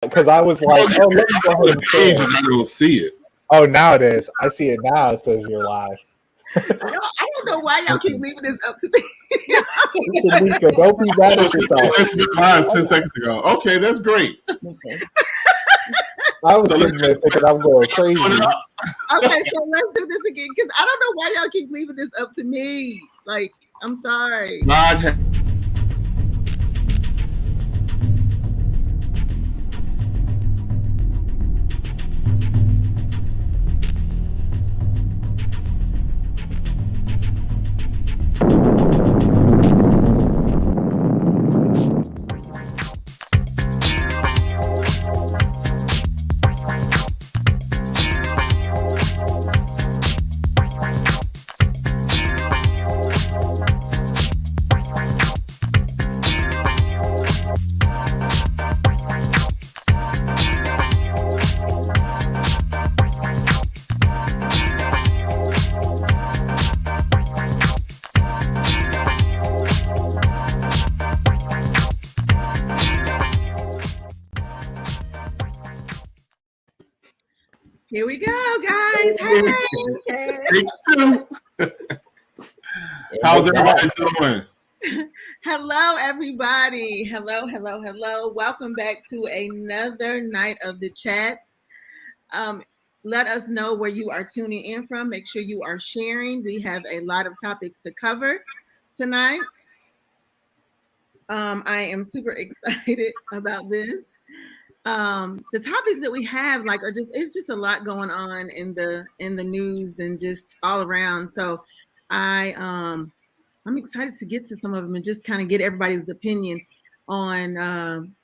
because I was like, oh, let me go ahead and page share. and I don't see it. Oh, now it is. I see it now. It says you're live. I don't know why y'all keep leaving this up to me. Tanika, don't be mad at yourself. That's been live 10 seconds ago. Okay, that's great. I was sitting there thinking I'm going crazy. Okay, so let's do this again because I don't know why y'all keep leaving this up to me. Like, I'm sorry. God Here we go, guys. Hey. How's everybody doing? Hello, everybody. Hello. Welcome back to another night of the chat. Let us know where you are tuning in from. Make sure you are sharing. We have a lot of topics to cover tonight. I am super excited about this. The topics that we have it's just a lot going on in the news and just all around. So I'm excited to get to some of them and just kind of get everybody's opinion on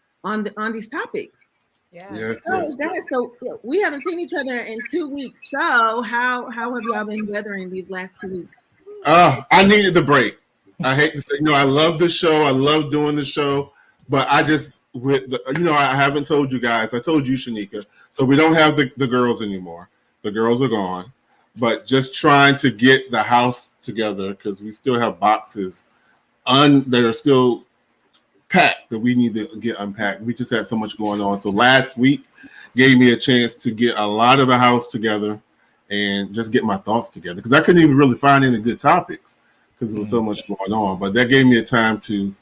these topics. Yeah. Yes. Guys, so we haven't seen each other in 2 weeks. So how have y'all been weathering these last 2 weeks? I needed the break. I hate to say, I love the show. I love doing the show, but I just, I haven't told you guys. I told you, Shanika. So we don't have the girls anymore. The girls are gone. But just trying to get the house together because we still have boxes that are still packed that we need to get unpacked. We just had so much going on. So last week gave me a chance to get a lot of the house together and just get my thoughts together because I couldn't even really find any good topics because there was so much going on. But that gave me a time to,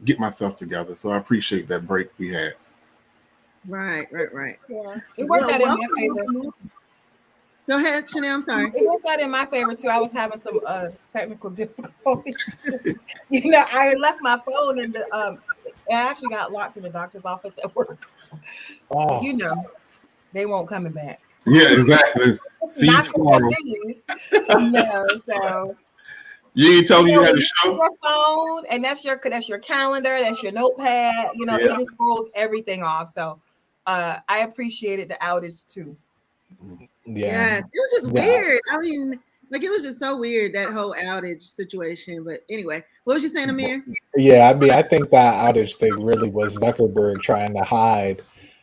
get myself together. So I appreciate that break we had. Right. Yeah. It worked out in my favor. Go ahead, Chanel. I'm sorry. It worked out in my favor too. I was having some technical difficulties. I left my phone and I actually got locked in the doctor's office at work. Oh. They won't coming back. Yeah, exactly. See you tomorrow. No, so you ain't told me you had a show. Your phone, and that's your calendar, that's your notepad. It just throws everything off. So I appreciated the outage too. Yeah, it was just weird. I mean, it was just so weird, that whole outage situation. But anyway, what was you saying, Amir? Yeah, I mean, I think that outage thing really was Zuckerberg trying to hide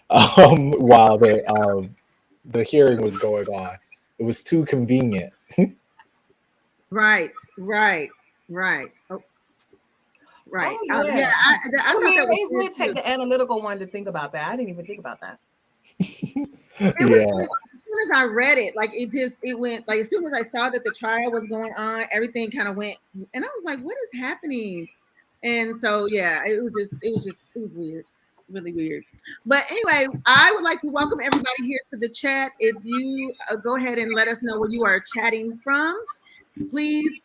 while the hearing was going on. It was too convenient. Right. Oh, right. Oh, yeah. I thought that it would take the analytical one to think about that. I didn't even think about that. As soon as I read it, it went, as soon as I saw that the trial was going on, everything kind of went, and I was like, what is happening? And so, yeah, it was weird, really weird. But anyway, I would like to welcome everybody here to the chat. If you go ahead and let us know where you are chatting from, please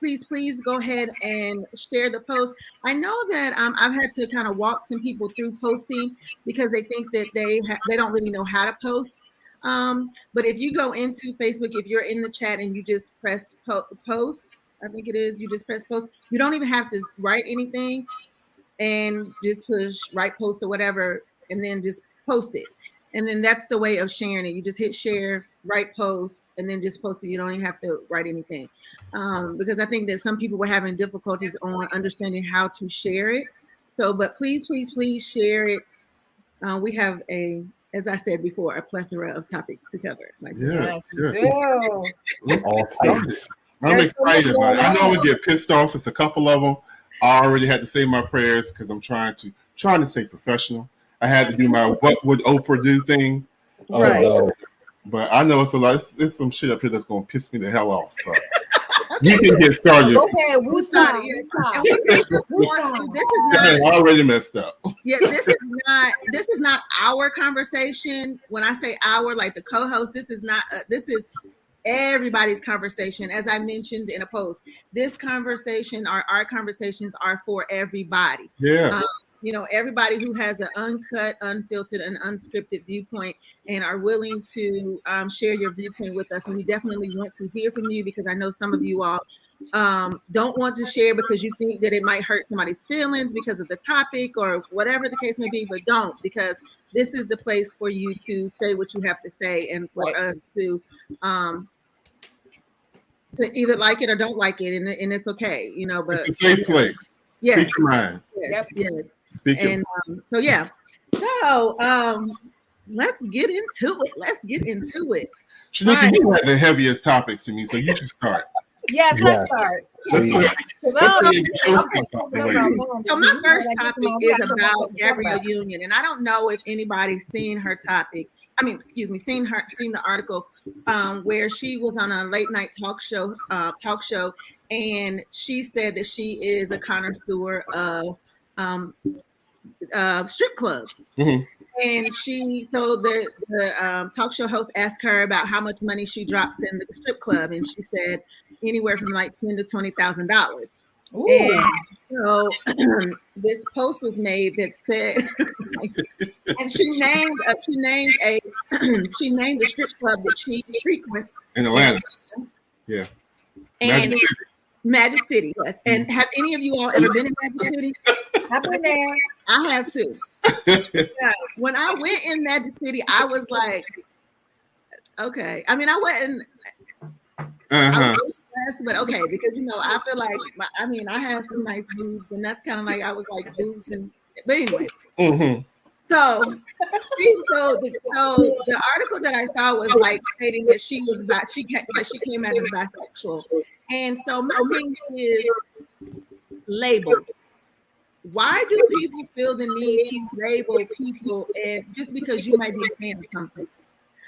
go ahead and share the post. I know that I've had to kind of walk some people through posting because they think that they don't really know how to post. But if you go into Facebook, if you're in the chat and you just press post, I think it is, you just press post. You don't even have to write anything and just push write post or whatever, and then just post it. And then that's the way of sharing it. You just hit share, write post, and then just post it. You don't even have to write anything. Because I think that some people were having difficulties on understanding how to share it. So, but please share it. We have as I said before, a plethora of topics to cover. Yes. All types. I'm excited about it. I know I'm gonna get pissed off. It's a couple of them. I already had to say my prayers because I'm trying to stay professional. I had to do my "What would Oprah do" thing. Oh Right. no. But I know it's a lot. There's some shit up here that's gonna piss me the hell off. So you can get started. Go ahead, We're sorry. And we want to. This is I'm not. already messed up. Yeah, this is not our conversation. When I say our, like the co-host, this is not. This is everybody's conversation. As I mentioned in a post, this conversation, our conversations are for everybody. Yeah. You know, everybody who has an uncut, unfiltered, and unscripted viewpoint and are willing to share your viewpoint with us. And we definitely want to hear from you, because I know some of you all don't want to share because you think that it might hurt somebody's feelings because of the topic or whatever the case may be, but don't, because this is the place for you to say what you have to say, and for us to either like it or don't like it, and it's okay, you know. But it's a safe place. Yes. Speak your mind. Yes. Speak and so yeah. So let's get into it. Shanika, Right. you had the heaviest topics to me, so you should start. Yes, Yeah. let's start. Let's go. So my first topic is about Gabrielle Union, and I don't know if anybody's seen her topic. Seen the article where she was on a late night talk show, and she said that she is a connoisseur of strip clubs. Mm-hmm. And the talk show host asked her about how much money she drops in the strip club, and she said anywhere from like $10,000 to $20,000. And so this post was made that said, and she named a strip club that she frequents in Atlanta. Yeah. And Magic City, yes. And have any of you all ever been in Magic City? I've been there. I have too. When I went in Magic City, I was like, okay. I mean, I wasn't. I was impressed, but okay, because I feel like I had some nice boobs, and that's kind of like I was like boobs, but anyway. Mm-hmm. So the article that I saw was like stating that she came out as bisexual, and so my thing is labels. Why do people feel the need to label people, and just because you might be a fan of something?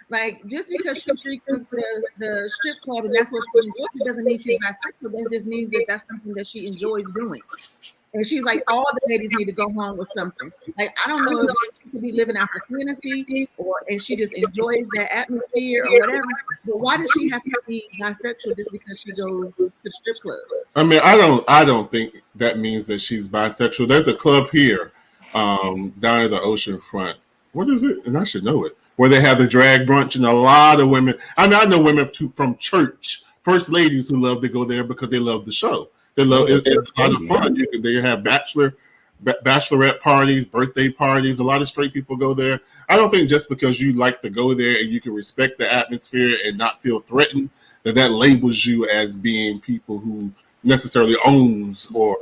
Like, just because she frequents the strip club and that's what she enjoys, it doesn't mean she's bisexual. That just means that that's something that she enjoys doing. And she's like, all the ladies need to go home with something. Like, I don't know if she could be living out her fantasy, and she just enjoys that atmosphere or whatever. But why does she have to be bisexual just because she goes to the strip club? I mean, I don't think that means that she's bisexual. There's a club here, down at the ocean front. What is it? And I should know it. Where they have the drag brunch, and a lot of women. I mean, I know women from church, first ladies who love to go there because they love the show. They love it's a lot of fun. They have bachelorette parties, birthday parties. A lot of straight people go there. I don't think just because you like to go there and you can respect the atmosphere and not feel threatened that labels you as being people who necessarily owns or,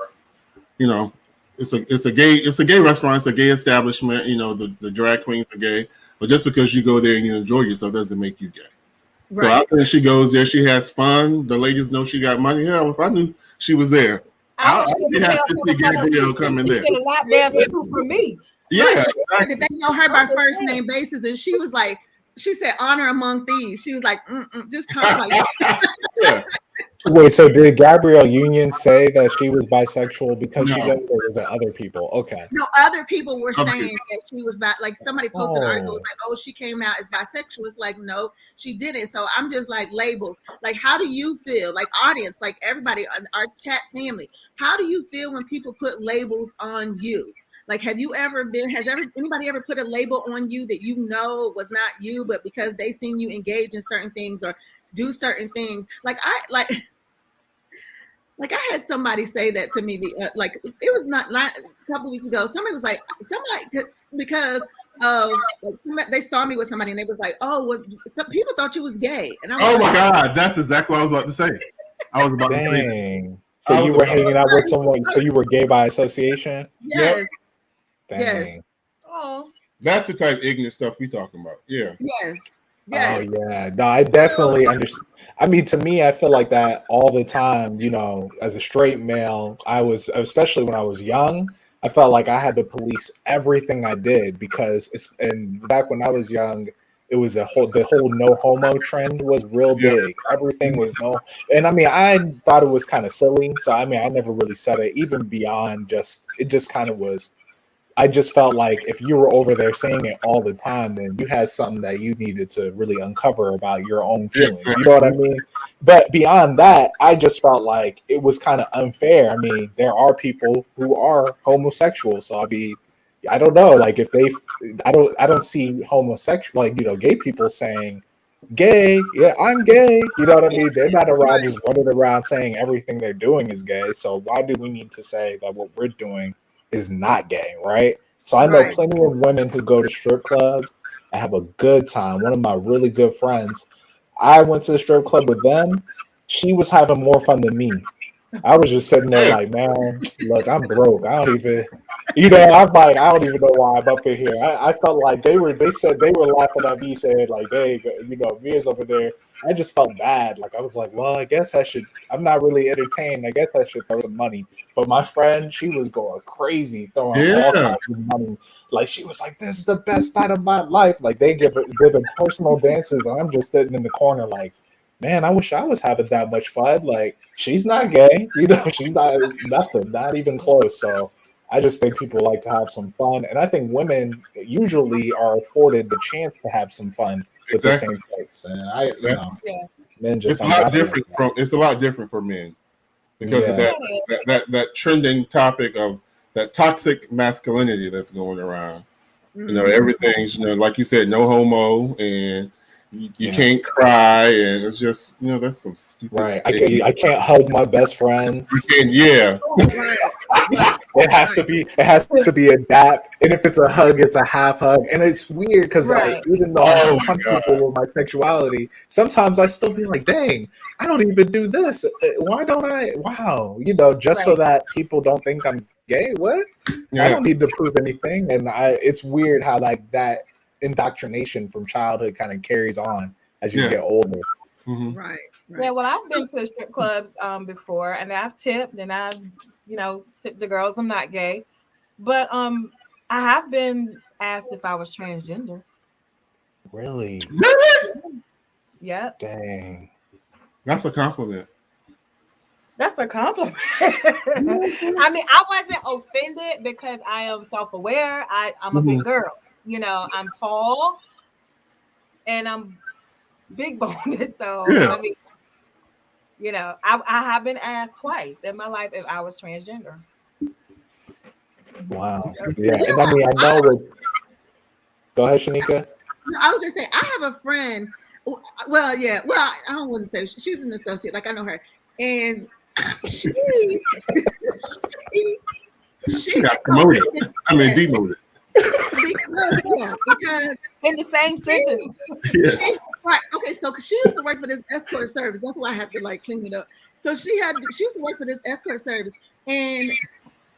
it's a gay restaurant, it's a gay establishment. The drag queens are gay, but just because you go there and you enjoy yourself doesn't make you gay. Right. So I think she goes there, she has fun. The ladies know she got money. Hell, if I knew she was there, I'd have to see Gabrielle coming there. A lot dancing for me. Yeah, exactly. They know her by first name basis, and she was like, she said, "Honor among thieves." She was like, just kind of like. Yeah. Wait, so did Gabrielle Union say that she was bisexual because she goes, or was it other people? Okay. No, other people were saying that she was like somebody posted an article like, "Oh, she came out as bisexual." It's like, no, she didn't. So I'm just like, labels. Like, how do you feel? Like, audience, like everybody, our chat family, how do you feel when people put labels on you? Like, has anybody ever put a label on you that was not you, but because they seen you engage in certain things or do certain things? Like I had somebody say that to me. It was not a couple of weeks ago. Somebody was like, because they saw me with somebody and they was like, "Oh, well, some people thought you was gay." And I was oh my God, that's exactly what I was about to say. I was about to say that. So you were hanging out with someone, so you were gay by association? Yes. Yep. Dang. Yes. Oh. That's the type of ignorant stuff we talking about. Yeah. Yes. Yes. Oh yeah, no, I definitely understand. I mean, to me, I feel like that all the time. As a straight male, I was, especially when I was young, I felt like I had to police everything I did because and back when I was young, it was the whole no homo trend was real Yeah. big. Everything was no, and I mean I thought it was kind of silly. So I mean I never really said it, even beyond just it just kind of was. I just felt like if you were over there saying it all the time, then you had something that you needed to really uncover about your own feelings. You know what I mean? But beyond that, I just felt like it was kind of unfair. I mean, there are people who are homosexual, so I don't know. Like if I don't see homosexual, like gay people saying, "Gay, yeah, I'm gay." You know what I mean? They're not around just running around saying everything they're doing is gay. So why do we need to say that what we're doing is not gay, right? So I know Right. plenty of women who go to strip clubs and have a good time. One of my really good friends, I went to the strip club with them. She was having more fun than me. I was just sitting there like, man, look, I'm broke. I don't even, I'm like, I don't even know why I'm up in here. I felt like they said they were laughing at me saying like, hey, Mia's over there. I just felt bad. Like I was like, well, I guess I'm not really entertained. I guess I should throw some money. But my friend, she was going crazy, throwing all Yeah. kinds of money. Like she was like, this is the best night of my life. Like they giving personal dances. And I'm just sitting in the corner like, man, I wish I was having that much fun. Like, she's not gay, she's not nothing, not even close. So I just think people like to have some fun. And I think women usually are afforded the chance to have some fun with the Exactly. same place. And Exactly. men just It's a don't lot got it like different that. it's a lot different for men because of Yeah. that trending topic of that toxic masculinity that's going around. Mhm. Everything's like you said, no homo, and you Yeah. can't cry, and it's just that's some stupid. Right. I can't hug my best friends. Yeah. Right. Right. It has to be a dap, and if it's a hug, it's a half hug. And it's weird because Right. even though Oh I'm my comfortable with my sexuality, sometimes I still be like, dang, I don't even do this. Why don't I? Wow, just so Right. that people don't think I'm gay. What? I Yeah. don't need to prove anything. And it's weird how like that indoctrination from childhood kind of carries on as you Yeah. get older. Mm-hmm. Right. Yeah, well, I've been to strip clubs before, and I've tipped, and I've tipped the girls. I'm not gay, but I have been asked if I was transgender. Really? Yep, Dang. That's a compliment. that's a compliment. I mean, I wasn't offended because I am self-aware. I'm a big girl. I'm tall and I'm big boned. So Yeah. I mean, I have been asked twice in my life if I was transgender. Wow. Yeah. And I mean, I know what. Go ahead, Shanika. No, I was gonna say I have a friend. Well, yeah. Well, I wouldn't say she's an associate. Like I know her, and she She got promoted. I mean, demoted. because In the same sentence. Yes. right. Okay, so she used to work for this escort service. That's why I have to like clean it up. So she used to work for this escort service, and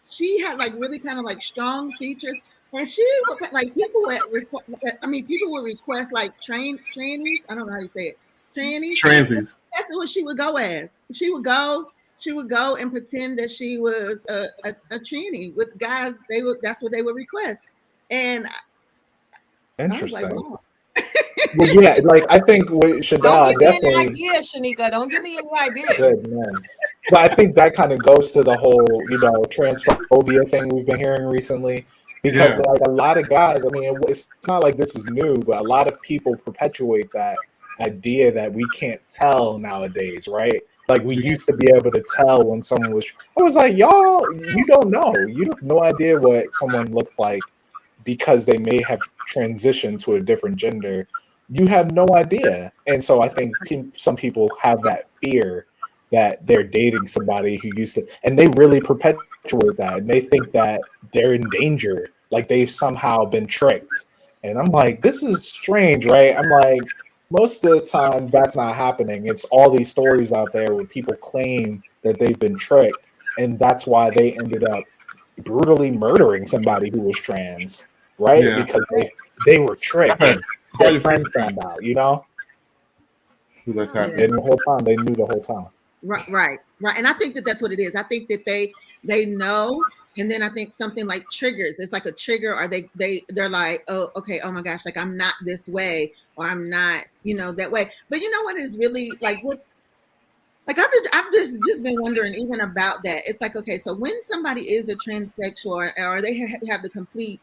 she had like really kind of like strong features. And she would like people would request like trannies. I don't know how you say it. Trannies. Transies. That's what she would go as. She would go and pretend that she was a tranny with guys. That's what they would request. And I was like, Interesting. wow. Well, yeah, like I think with Don't Shadal give me any definitely ideas, Shanika. Don't give me any ideas. goodness. But I think that kind of goes to the whole, transphobia thing we've been hearing recently. Because Yeah. like a lot of guys, I mean, it's not like this is new, but a lot of people perpetuate that idea that we can't tell nowadays, right? Like we used to be able to tell when someone was. I was like, y'all, you don't know. You have no idea what someone looks like because they may have transitioned to a different gender. You have no idea. And so I think some people have that fear that they're dating somebody who used to, and they really perpetuate that. And they think that they're in danger, like they've somehow been tricked. And I'm like, this is strange, right? I'm like, most of the time that's not happening. It's all these stories out there where people claim that they've been tricked. And that's why they ended up brutally murdering somebody who was trans, right? Yeah. Because they were tricked. I've had Their quite a friend few found out, who that's Yeah. happening. and the whole time they knew the whole time. Right. And I think that that's what it is. I think that they know And then I think something like triggers. It's like a trigger, or they're like, oh, okay, oh my gosh, like I'm not this way, or I'm not, that way. But you know what is really like what's like I've just been wondering even about that. It's like, okay, so when somebody is a transsexual or they have the complete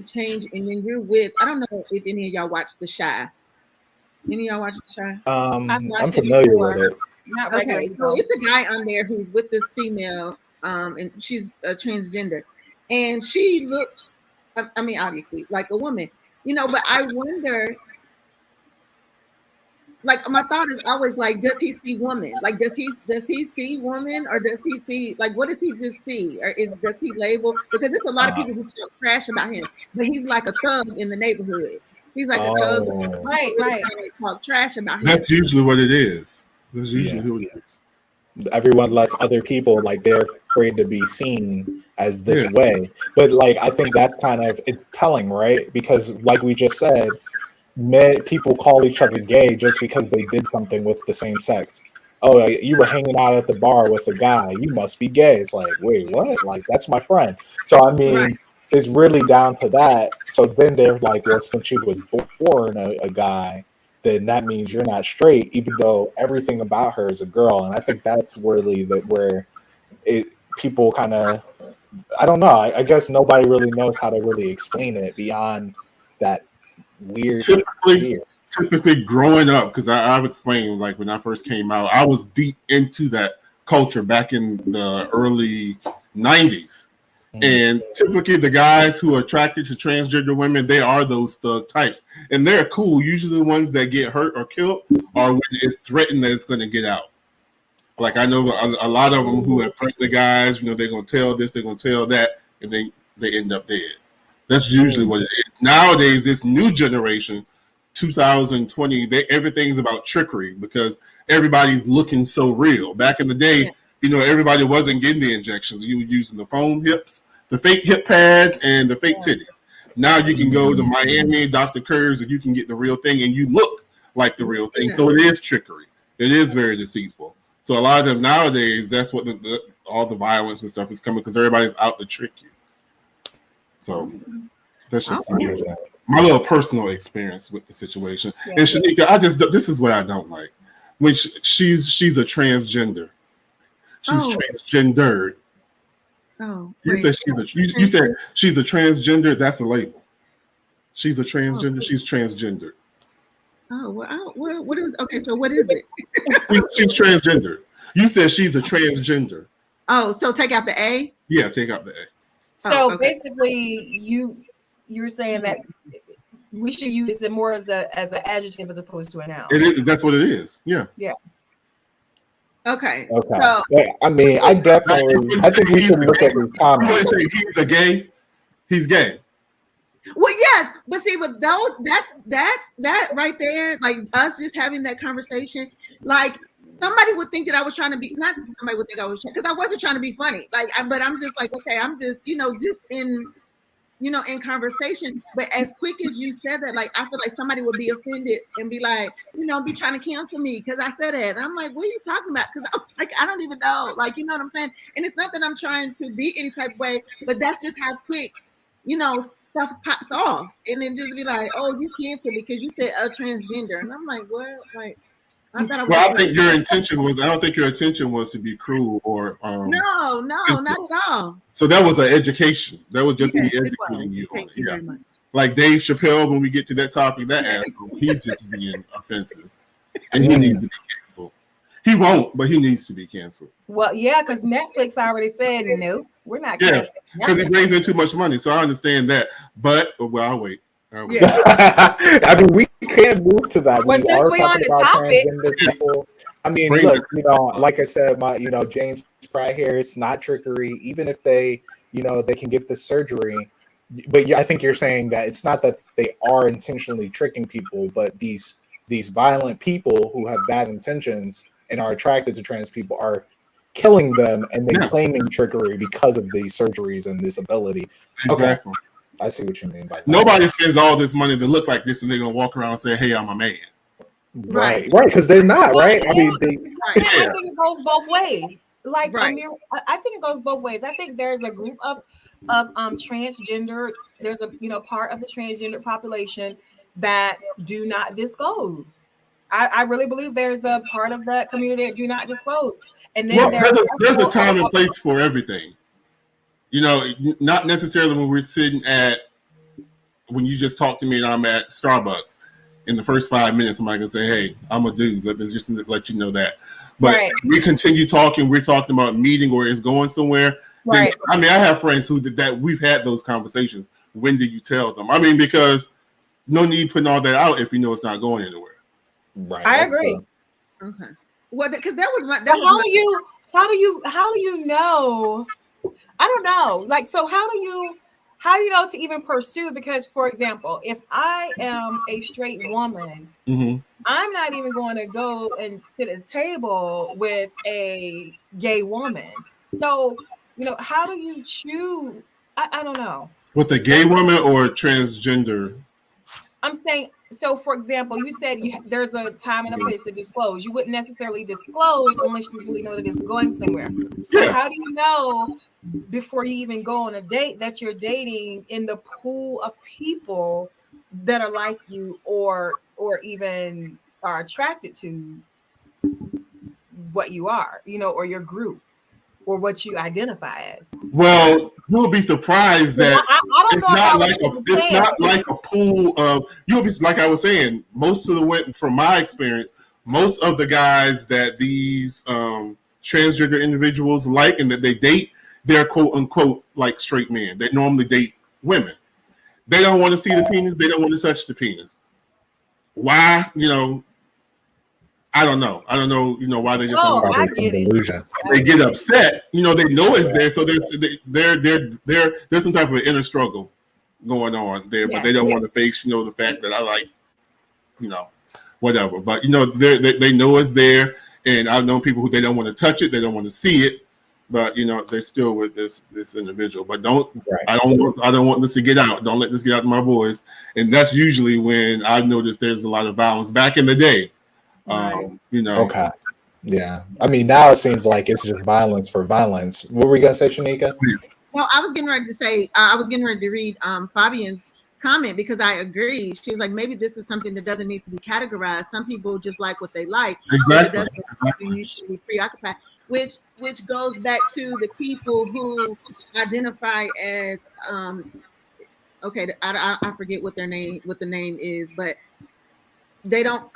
change, and then you're with, I don't know if any of y'all watch The Chi. Any of y'all watch The Chi? I'm familiar with it. Not Okay, regularly, so though. it's a guy on there who's with this female, and she's a transgender, and she looks, I mean, obviously like a woman, but I wonder, like my thought is always like, does he see woman? Like, does he see woman, or does he see, like, what does he just see, or does he label? Because there's a lot of people who talk trash about him, but he's like a thug in the neighborhood. He's like a thug, right. Talk trash about him. That's usually what it is. That's usually who it is. Everyone lets other people, like, they're afraid to be seen as this way. But like, I think that's kind of, it's telling, right? Because like we just said, people call each other gay just because they did something with the same sex. Oh, you were hanging out at the bar with a guy, you must be gay. It's like, wait, what? Like, that's my friend. So I mean, it's really down to that. So then they're like, well, since she was born a guy, then that means you're not straight, even though everything about her is a girl. And I think that's really where people kind of, I don't know, I guess nobody really knows how to really explain it beyond that weird. Typically growing up, because I've explained, like when I first came out, I was deep into that culture back in the early 90s. And typically the guys who are attracted to transgender women, they are those thug types. And they're cool. Usually the ones that get hurt or killed are when it's threatened that it's going to get out. Like I know a lot of them who have threatened the guys, they're going to tell this, they're going to tell that, and they end up dead. That's usually what it is. Nowadays, this new generation, 2020, everything's about trickery because everybody's looking so real. Back in the day, everybody wasn't getting the injections. You were using the foam hips, the fake hip pads, and the fake titties. Now you can go to Miami, Dr. Curves, and you can get the real thing, and you look like the real thing. So it is trickery. It is very deceitful. So a lot of them nowadays, that's what all the violence and stuff is coming because everybody's out to trick you. So that's just my little personal experience with the situation. Yeah. And Shanika, this is what I don't like. When she's a transgender. She's transgendered. Oh, you said she's a transgender. That's a label. She's a transgender. She's transgendered. Oh, well, what is? Okay, so what is it? She's transgendered. You said she's a transgender. Oh, so take out the A? Yeah, take out the A. So basically, you're saying that we should use it more as an adjective as opposed to a noun. That's what it is. Yeah. Yeah. Okay. So, I mean, I think we should look at these comments. He's a gay. He's gay. Well, yes, but see, with those, that right there, like us just having that conversation, like somebody would think that I was trying to be, not somebody would think I was, because I wasn't trying to be funny, but I'm just like, okay, I'm just, just in conversation. But as quick as you said that, like, I feel like somebody would be offended and be like, be trying to cancel me because I said it. And I'm like, what are you talking about? Because I'm like, I don't even know, like, you know what I'm saying? And it's not that I'm trying to be any type of way, but that's just how quick, stuff pops off. And then just be like, oh, you canceled because you said a transgender. And I'm like, what? Like, I think your intention was, I don't think your intention was to be cruel or no, not at all. So that was an education. That was just me educating you on it. Yeah. Like Dave Chappelle, when we get to that topic, that asshole, he's just being offensive. And he needs to be canceled. He won't, but he needs to be canceled. Well, yeah, because Netflix already said no, we're not. Yeah, because he brings in too much money. So I understand that. But I'll wait. Yeah. I mean, we can't move to that. But since we're on the topic, people. I mean, look, like I said, James Pratt here, it's not trickery. Even if they, they can get the surgery. But I think you're saying that it's not that they are intentionally tricking people, but these violent people who have bad intentions and are attracted to trans people are killing them and then claiming trickery because of these surgeries and this ability. Exactly. Okay. I see what you mean by that. Nobody spends all this money to look like this and they're going to walk around and say, hey, I'm a man. Right, because they're not, right? I mean, I think it goes both ways. like Right. Amir, I think it goes both ways. I think there's a group of transgender. There's a part of the transgender population that do not disclose. I really believe there's a part of that community that do not disclose, and then Well, there's a also time and place for everything. Not necessarily when we're sitting when you just talk to me and I'm at Starbucks. In the first 5 minutes, somebody can say, "Hey, I'm a dude." Let me just let you know that. But right. we continue talking. We're talking about meeting or it's going somewhere. Right. Then, I have friends who did that. We've had those conversations. When do you tell them? Because no need putting all that out if you know it's not going anywhere. Right. I agree. Okay. Well, because that was my. How do you know? I don't know. Like, so how do you know to even pursue? Because, for example, if I am a straight woman, mm-hmm. I'm not even going to go and sit at a table with a gay woman. So, how do you choose? I don't know. With a gay woman or a transgender? I'm saying, so for example, you said there's a time and a place to disclose. You wouldn't necessarily disclose unless you really know that it's going somewhere. Yeah. But how do you know before you even go on a date that you're dating in the pool of people that are like you or even are attracted to what you are, or your group or what you identify as? Well, you'll be surprised that I don't it's know not like a pool of. You'll be like I was saying. Most of from my experience, most of the guys that these transgender individuals like and that they date, they're quote unquote like straight men. They normally date women. They don't want to see the penis. They don't want to touch the penis. Why? I don't know. I don't know. Why they just don't. I get it. Delusion. They get upset. They know it's there. So there's some type of inner struggle going on there, but they don't want to face the fact that I like whatever. But they know it's there, and I've known people who they don't want to touch it. They don't want to see it. But they're still with this individual. But I don't want this to get out. Don't let this get out to my boys. And that's usually when I've noticed there's a lot of violence back in the day. Okay. Yeah. Now it seems like it's just violence for violence. What were you gonna say, Shanika? Well, I was getting ready to say, I was getting ready to read Fabian's comment because I agree. She was like, maybe this is something that doesn't need to be categorized. Some people just like what they like. Exactly. You should be preoccupied. Which goes back to the people who identify as I forget what the name is, but they don't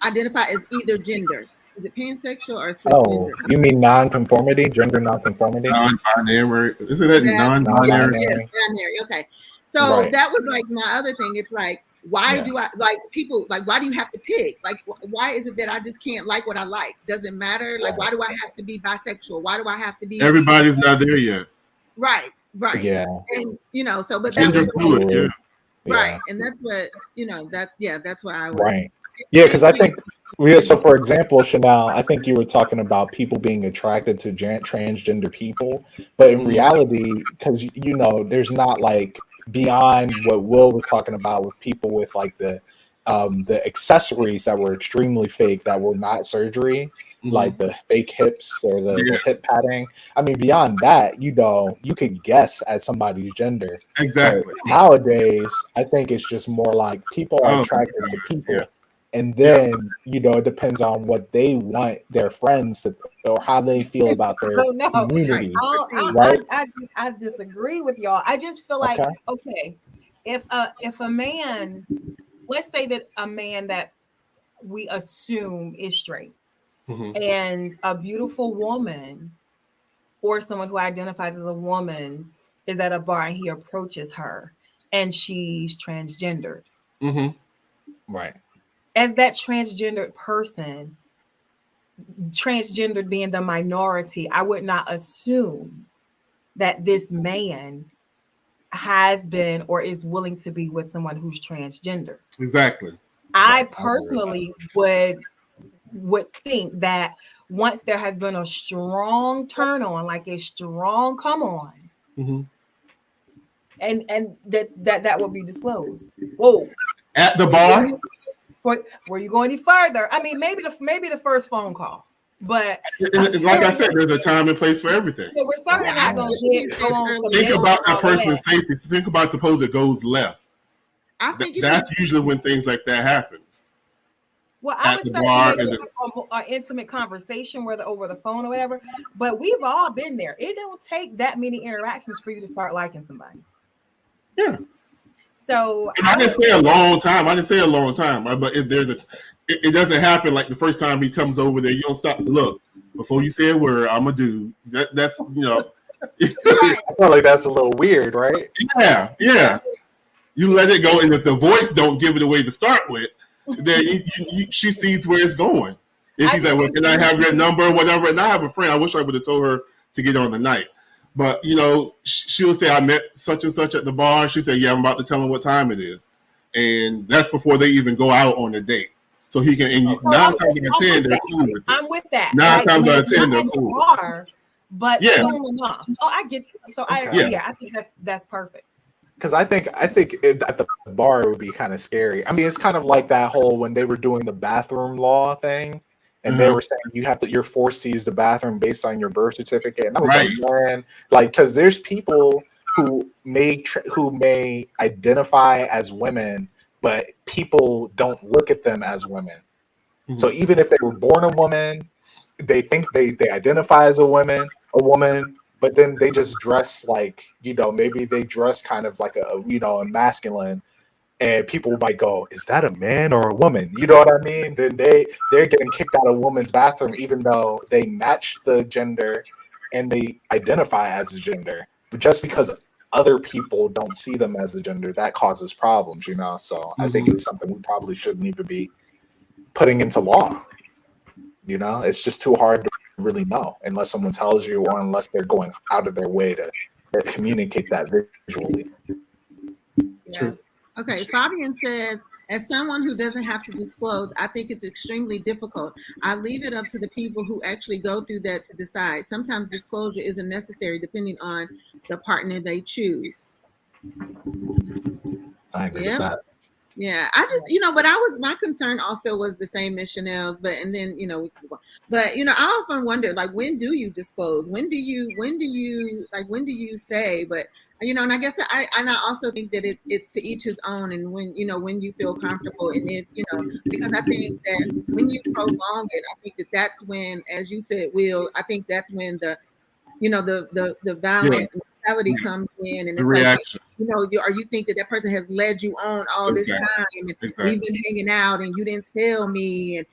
identify as either gender. Is it pansexual or cisgender? Oh, you mean non-conformity, gender non-conformity? Non-binary. Isn't that non-binary? Yeah, binary. Okay. So that was like my other thing. It's like, why do I like people? Like, why do you have to pick? Like, why is it that I just can't like what I like? Doesn't matter. Like, why do I have to be bisexual? Why do I have to be? Everybody's not there yet. Right. Yeah. And so, but gender fluid. Yeah. Right. And that's what that's why I was. Right. Yeah, because I think. So, for example, Chanel, I think you were talking about people being attracted to transgender people, but in reality, because there's not like beyond what Will was talking about with people with like the accessories that were extremely fake, that were not surgery, like the fake hips or the hip padding. Beyond that, you could guess at somebody's gender. Exactly. But nowadays, I think it's just more like people are attracted to people. Yeah. And then, it depends on what they want their friends to, or how they feel about their community. Right? I disagree with y'all. I just feel like, okay, if a man, let's say that a man that we assume is straight, and a beautiful woman or someone who identifies as a woman is at a bar and he approaches her and she's transgendered. Right. As that transgendered person, transgendered being the minority, I would not assume that this man has been or is willing to be with someone who's transgender. Exactly. I personally would think that once there has been a strong turn on, like a strong come on, and that will be disclosed. Whoa. At the bar? Before you go any further, maybe the first phone call. But like I said, there's a time and place for everything. we're certainly not going to go on. Think about that person's safety. Think about suppose it goes left. I think that's usually when things like that happens. Well, I would say an intimate conversation, whether over the phone or whatever. But we've all been there. It don't take that many interactions for you to start liking somebody. Yeah. So I didn't say a long time. But if there's it doesn't happen like the first time he comes over there. You don't stop. Look, before you say a word, I'm a dude. That's I feel like that's a little weird, right? Yeah. You let it go, and if the voice don't give it away to start with, then she sees where it's going. If he's like, well, can I have your number or whatever? And I have a friend. I wish I would have told her to get on the night. But, she'll say, I met such and such at the bar. She said, yeah, I'm about to tell him what time it is. And that's before they even go out on a date. So he can, and 9 times out of 10, they're cool with it. I'm with that. 9 times out of 10, they're cool. But soon enough. Oh, I get. So I think that's perfect. Because I think at the bar it would be kind of scary. I mean, it's kind of like that whole when they were doing the bathroom law thing, and they were saying you're forced to use the bathroom based on your birth certificate. And I was like, man, because there's people who may identify as women, but people don't look at them as women. Mm-hmm. So even if they were born a woman, they think they identify as a woman, but then they just dress like, maybe they dress kind of like a masculine, and people might go, is that a man or a woman? You know what I mean? Then they're getting kicked out of a woman's bathroom, even though they match the gender and they identify as a gender. But just because other people don't see them as a gender, that causes problems, So I think it's something we probably shouldn't even be putting into law. It's just too hard to really know unless someone tells you or unless they're going out of their way to communicate that visually. Yeah. Okay, Fabian says, as someone who doesn't have to disclose, I think it's extremely difficult. I leave it up to the people who actually go through that to decide. Sometimes disclosure isn't necessary depending on the partner they choose. I agree with that. Yeah, I just, but my concern also was the same as Chanel's, but I often wonder, like, when do you disclose? When do you say? But, and I guess I also think that it's to each his own, and when you feel comfortable, and if, because I think that when you prolong it, I think that's when, as you said, Will, I think that's when the violent mentality comes in, and it's reaction. Like, or you think that person has led you on all this time, and we've been hanging out, and you didn't tell me, and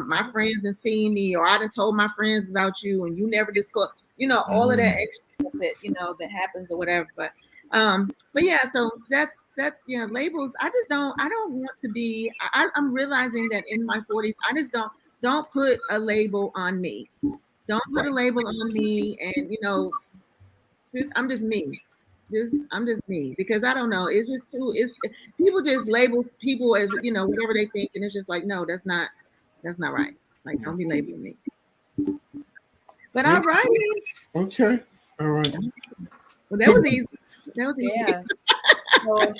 my friends didn't see me, or I didn't told my friends about you, and you never disclosed, all of that extra stuff that that happens or whatever. But yeah, so that's labels. I don't want to be. I'm realizing that in my 40s, I just don't put a label on me. Don't put a label on me, and I'm just me. I'm just me, because I don't know. It's just people just label people as whatever they think, and it's just like, no, that's not right. Like, don't be labeling me. But all right. Okay. All right. Well, that was easy. Yeah. So,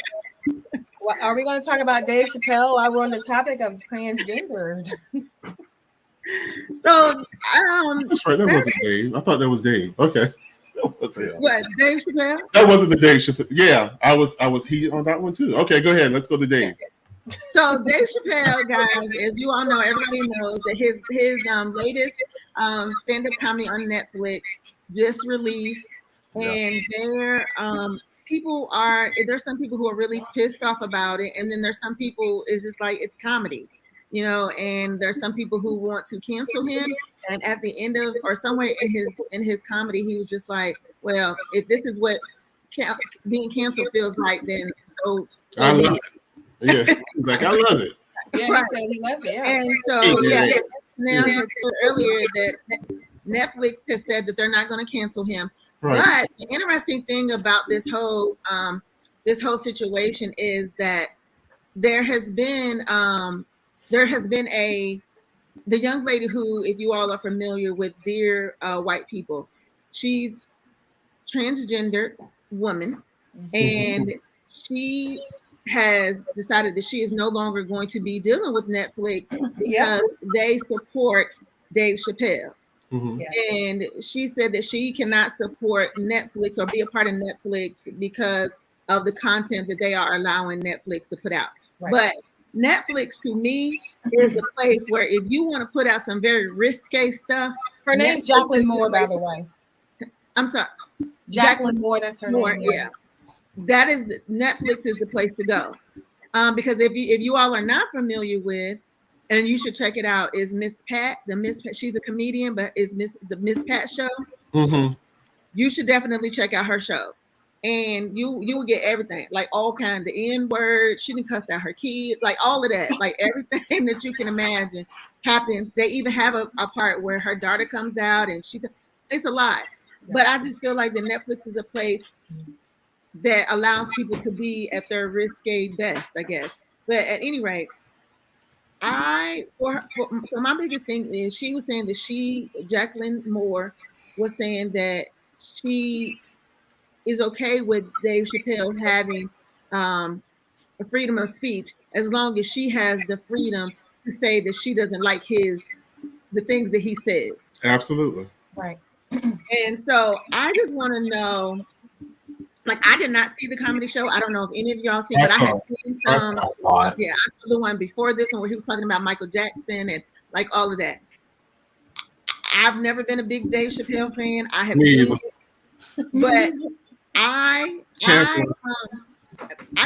are we going to talk about Dave Chappelle while we're on the topic of transgender? So, that's right. That wasn't Dave. I thought that was Dave. Okay. What, Dave Chappelle? That wasn't the Dave Chappelle. Yeah, I was he on that one too. Okay, go ahead. Let's go to Dave. So Dave Chappelle, guys, as you all know, everybody knows that his latest stand-up comedy on Netflix just released, and there's some people who are really pissed off about it, and then there's some people it's just like it's comedy. And there's some people who want to cancel him. And at the end of, or somewhere in his comedy, he was just like, well, if this is what being canceled feels like, then so I love it. Yeah, like I love it. Yeah, right. He loves it. Yeah. And so now he said earlier that Netflix has said that they're not going to cancel him. Right. But the interesting thing about this whole situation is that there has been the young lady who, if you all are familiar with Dear White People, she's transgender woman, and she has decided that she is no longer going to be dealing with Netflix because they support Dave Chappelle. Mhm. And she said that she cannot support Netflix or be a part of Netflix because of the content that they are allowing Netflix to put out. Right. But Netflix to me is a place where if you want to put out some very risque stuff. Her name's Jacqueline Moore, by the way. I'm sorry. Jacqueline Moore, that's her name. Yeah. That is Netflix is the place to go. Because if you all are not familiar with, and you should check it out, is Miss Pat. She's a comedian, but it's a Miss Pat show. Mhm. You should definitely check out her show. And you will get everything, like all kinds of N-words. She didn't cuss out her kids, like all of that, like everything that you can imagine happens. They even have a part where her daughter comes out and it's a lot. But I just feel like the Netflix is a place that allows people to be at their risque best, I guess. But at any rate, so my biggest thing is she was saying that Jacqueline Moore was saying that she is okay with Dave Chappelle having a freedom of speech as long as she has the freedom to say that she doesn't like the things that he said. Absolutely. Right. And so I just want to know, like, I did not see the comedy show. I don't know if any of y'all seen, but I had seen some. Yeah, I saw the one before this one where he was talking about Michael Jackson and like all of that. I've never been a big Dave Chappelle fan. I have seen it, but I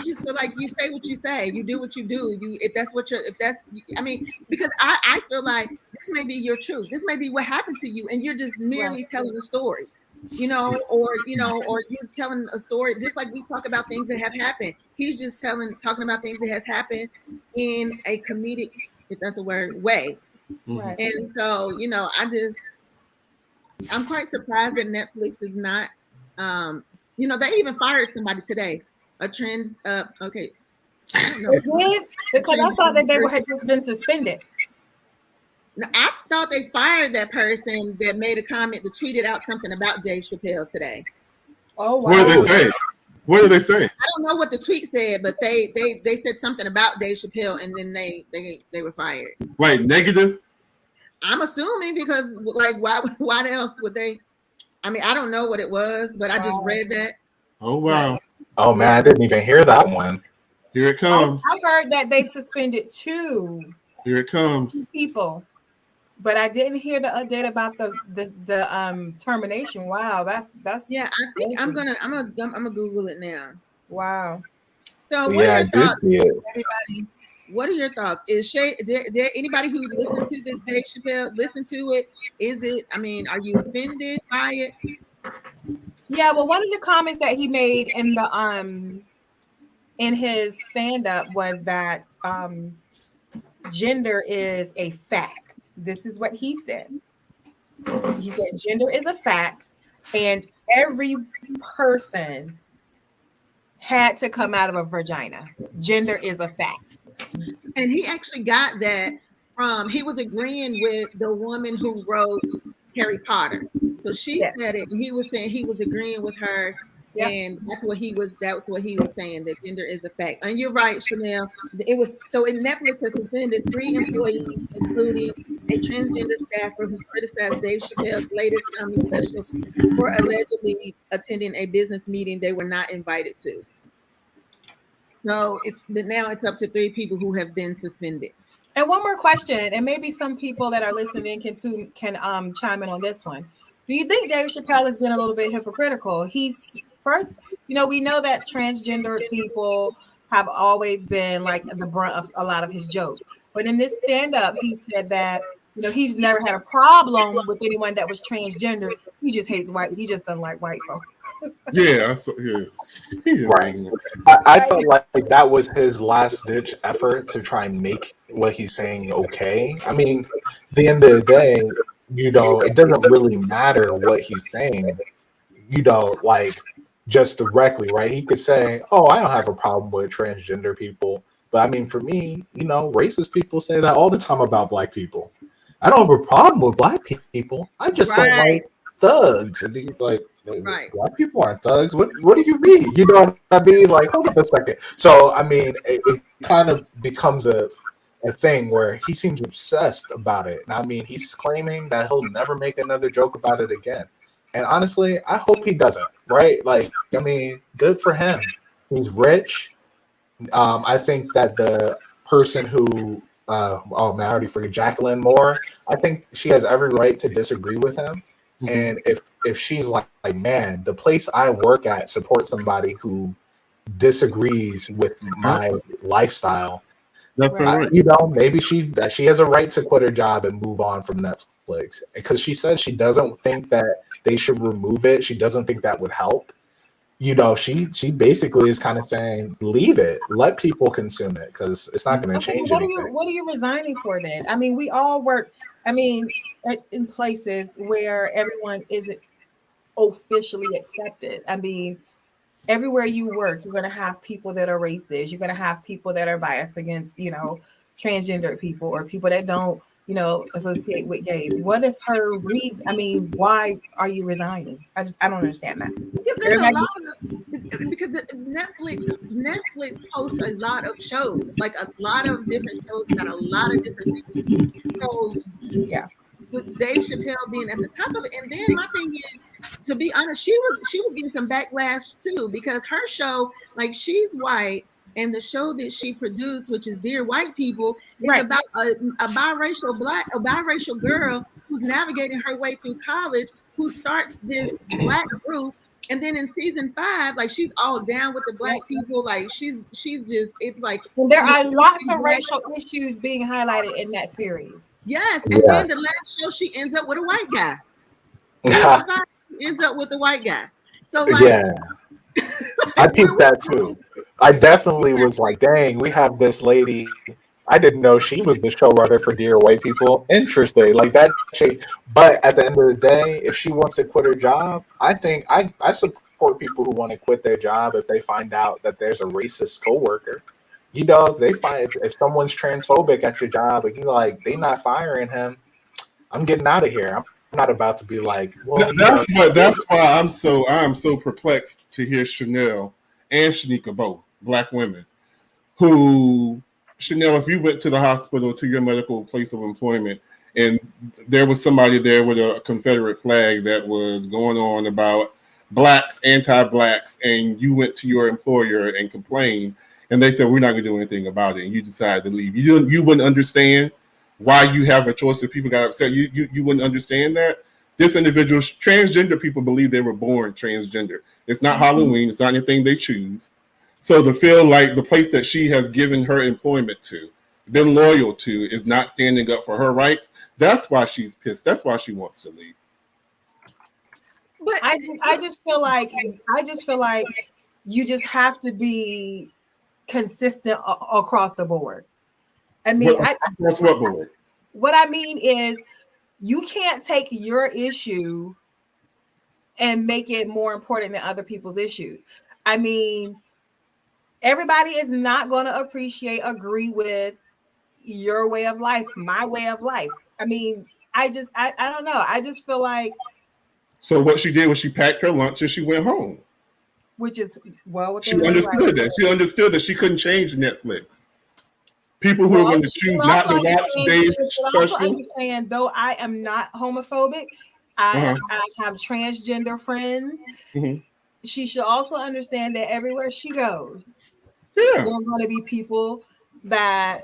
just feel like you say what you say, you do what you do. Because I feel like this may be your truth. This may be what happened to you, and you're just merely telling a story, or you're telling a story just like we talk about things that have happened. He's just talking about things that has happened in a comedic, if that's a word, way. Right. And so, I'm quite surprised that Netflix is not, they even fired somebody today. A trans, okay. I don't know. Because I thought that they had just been suspended. No, I thought they fired that person that made a comment that tweeted out something about Dave Chappelle today. Oh, wow. What did they say? What did they say? I don't know what the tweet said, but they said something about Dave Chappelle, and then they were fired. Right, negative? I'm assuming because, like, why else would they? I mean, I don't know what it was, but I just read that. Oh, wow. Oh, man, I didn't even hear that one. Here it comes. I heard that they suspended two people, but I didn't hear the update about the termination. Wow, that's yeah. I think I'm gonna Google it now. Wow. So what are your thoughts, everybody? What are your thoughts? Is there anybody who listened to the Dave Chappelle listen to it? Is it? I mean, are you offended by it? Yeah. Well, one of the comments that he made in his stand-up was that gender is a fact. This is what he said. He said gender is a fact, and every person had to come out of a vagina. Gender is a fact. And he actually got that he was agreeing with the woman who wrote Harry Potter. So she said it, and he was saying he was agreeing with her. Yep. And that's what he was saying, that gender is a fact. And you're right, Chanel. It was so in Netflix has suspended 3 employees, including a transgender staffer who criticized Dave Chappelle's latest comedy special for allegedly attending a business meeting they were not invited to. So now it's up to 3 people who have been suspended. And one more question, and maybe some people that are listening can chime in on this one. Do you think Dave Chappelle has been a little bit hypocritical? He's first, we know that transgender people have always been like the brunt of a lot of his jokes. But in this stand-up, he said that he's never had a problem with anyone that was transgender. He just hates white. He just doesn't like white folks. Yeah, right. I felt like that was his last-ditch effort to try and make what he's saying okay. I mean, at the end of the day, it doesn't really matter what he's saying, like just directly, right? He could say, "Oh, I don't have a problem with transgender people," but I mean, for me, racist people say that all the time about black people. I don't have a problem with black people. I just don't like thugs. And he's like, black people aren't thugs. What do you mean? You know what I mean? Like, hold up a second. So, I mean, it kind of becomes a a thing where he seems obsessed about it. And I mean, he's claiming that he'll never make another joke about it again. And honestly, I hope he doesn't, right? Like, I mean, good for him. He's rich. I think that the person who, oh man, I already forget, Jacqueline Moore, I think she has every right to disagree with him. Mm-hmm. And if she's like, man, the place I work at supports somebody who disagrees with my lifestyle, that's right. You know, maybe she has a right to quit her job and move on from Netflix, because she said she doesn't think that they should remove it. She doesn't think that would help. You know, she basically is kind of saying, leave it, let people consume it, because it's not going to change anything. What are you resigning for then? I mean, we all work, I mean, in places where everyone isn't officially accepted. I mean, everywhere you work, you're going to have people that are racist. You're going to have people that are biased against, you know, transgender people or people that don't, you know, associate with gays. What is her reason? I mean, why are you resigning? I don't understand that. Because there's a lot of, because Netflix hosts a lot of shows, like a lot of different shows about a lot of different things. So yeah. With Dave Chappelle being at the top of it, and then my thing is, to be honest, she was getting some backlash too, because her show, like, she's white, and the show that she produced, which is Dear White People, is about a biracial girl who's navigating her way through college, who starts this black group. And then in season 5, like, she's all down with the black people. Like, she's just, it's like, and there are lots of racial issues being highlighted in that series. Yes, and then the last show, she ends up with a white guy. Season 5 ends up with a white guy. So, like, yeah, I peeped that too. I definitely was like, dang, we have this lady. I didn't know she was the showrunner for Dear White People. Interesting, like that. But at the end of the day, if she wants to quit her job, I think I support people who want to quit their job if they find out that there's a racist coworker. You know, if someone's transphobic at your job and you like, they not firing him, I'm getting out of here. I'm not about to be like, well, that's why I'm so perplexed to hear Chanel and Shanika, both black women, who, Chanel, if you went to the hospital, to your medical place of employment, and there was somebody there with a Confederate flag that was going on about blacks, anti-blacks, and you went to your employer and complained, and they said, we're not going to do anything about it, and you decided to leave. You wouldn't understand why you have a choice if people got upset. You wouldn't understand that. This individual, transgender people believe they were born transgender. It's not Halloween. It's not anything they choose. So to feel like the place that she has given her employment to, been loyal to, is not standing up for her rights, that's why she's pissed. That's why she wants to leave. But I just feel like you just have to be consistent across the board. I mean, that's what board? What I mean is, you can't take your issue and make it more important than other people's issues. I mean, everybody is not going to agree with your way of life, my way of life. I mean, I don't know. I just feel like. So what she did was she packed her lunch and she went home. Which is, well, she understood that. She understood that she couldn't change Netflix. People who are going to choose not to watch Dave's special. Understand, though I am not homophobic, I have transgender friends. Mm-hmm. She should also understand that everywhere she goes, there are going to be people that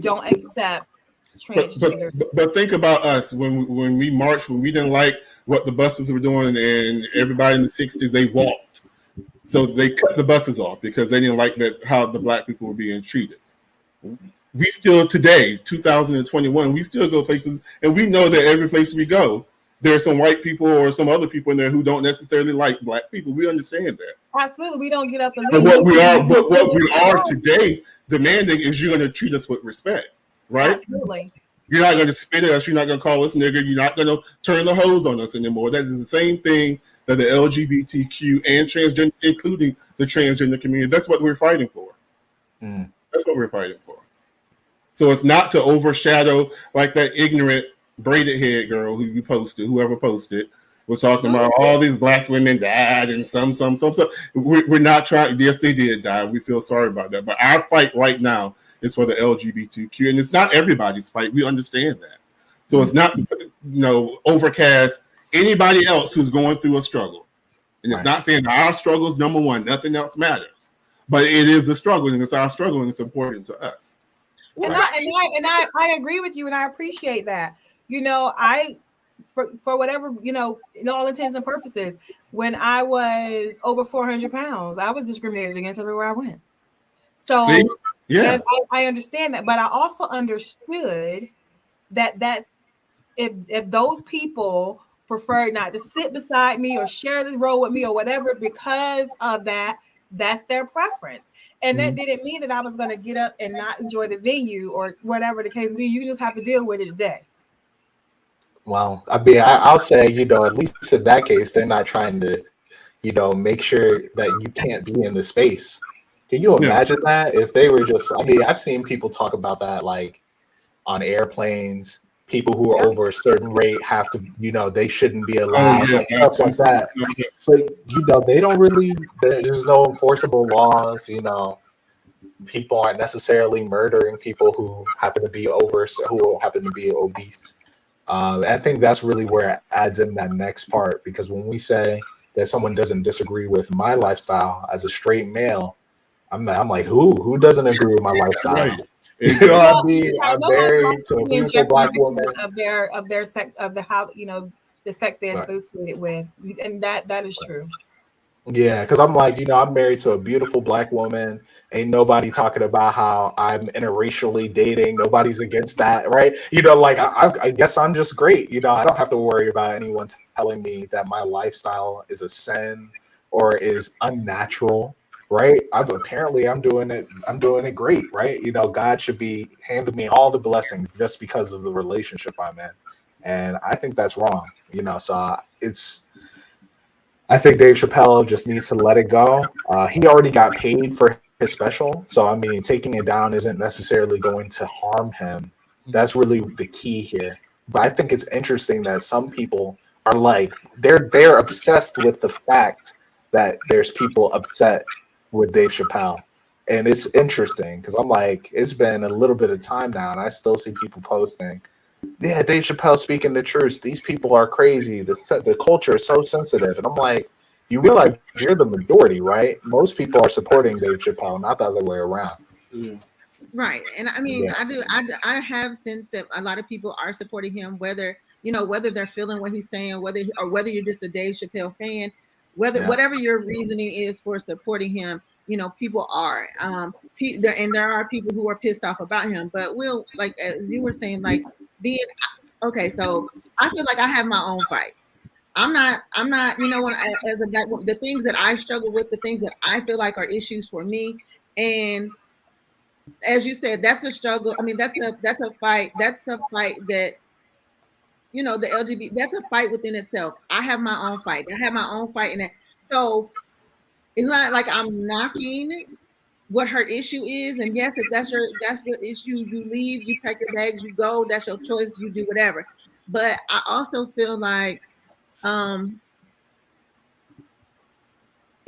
don't accept transgender. But think about us when we marched, when we didn't like what the buses were doing, and everybody in the 60s, they walked. So they cut the buses off because they didn't like that how the black people were being treated. We still today, 2021, we still go places, and we know that every place we go, there are some white people or some other people in there who don't necessarily like black people. We understand that. Absolutely, we don't get up and leave. But what we are today demanding is you're going to treat us with respect, right? Absolutely. You're not going to spit at us. You're not going to call us nigger. You're not going to turn the hose on us anymore. That is the same thing that the LGBTQ and transgender, including the transgender community, that's what we're fighting for. That's what we're fighting for. So it's not to overshadow like that ignorant braided head girl whoever posted was talking about all these black women died and some. We're not trying. Yes, they did die. We feel sorry about that. But our fight right now It's for the LGBTQ, and it's not everybody's fight. We understand that. So it's not, overcast anybody else who's going through a struggle. And it's not saying that our struggle is number one, nothing else matters. But it is a struggle, and it's our struggle, and it's important to us. And I agree with you, and I appreciate that. For whatever, in all intents and purposes, when I was over 400 pounds, I was discriminated against everywhere I went. So see? Yeah, I understand that, but I also understood that's if those people preferred not to sit beside me or share the road with me or whatever because of that, that's their preference. And that didn't mean that I was going to get up and not enjoy the venue or whatever the case be. You just have to deal with it today. Well, I'll say, at least in that case, they're not trying to, make sure that you can't be in the space. Can you imagine that if they were just? I've seen people talk about that, like on airplanes. People who are over a certain rate have to, they shouldn't be allowed, stuff like that. But they don't really. There's no enforceable laws. People aren't necessarily murdering people who happen to be obese. I think that's really where it adds in that next part, because when we say that someone doesn't disagree with my lifestyle as a straight male, I'm like, who doesn't agree with my lifestyle? Right. I'm married to a beautiful black woman of their sex, of the how the sex they're associated with, and that is true. Yeah, because I'm like, I'm married to a beautiful black woman. Ain't nobody talking about how I'm interracially dating. Nobody's against that, right? I guess I'm just great. I don't have to worry about anyone telling me that my lifestyle is a sin or is unnatural, right? I'm doing it great, right? God should be handing me all the blessings just because of the relationship I'm in, and I think that's wrong. So I think Dave Chappelle just needs to let it go. He already got paid for his special, so taking it down isn't necessarily going to harm him. That's really the key here. But I think it's interesting that some people are like they're obsessed with the fact that there's people upset with Dave Chappelle, and it's interesting because I'm like, it's been a little bit of time now, and I still see people posting. Yeah, Dave Chappelle speaking the truth. These people are crazy. The culture is so sensitive. And I'm like, you realize you're the majority, right? Most people are supporting Dave Chappelle, not the other way around. Yeah. Right. And I have sensed that a lot of people are supporting him, whether they're feeling what he's saying, whether you're just a Dave Chappelle fan, whatever your reasoning is for supporting him, people are. There are people who are pissed off about him, but like as you were saying, like okay, so I feel like I have my own fight. I'm not, as a black woman, the things that I struggle with, the things that I feel like are issues for me. And as you said, that's a struggle. That's a fight. That's a fight that, the LGBT, that's a fight within itself. I have my own fight. I have my own fight in that. So it's not like I'm knocking what her issue is. And yes, if that's your issue, you leave, you pack your bags, you go, that's your choice, you do whatever. But I also feel like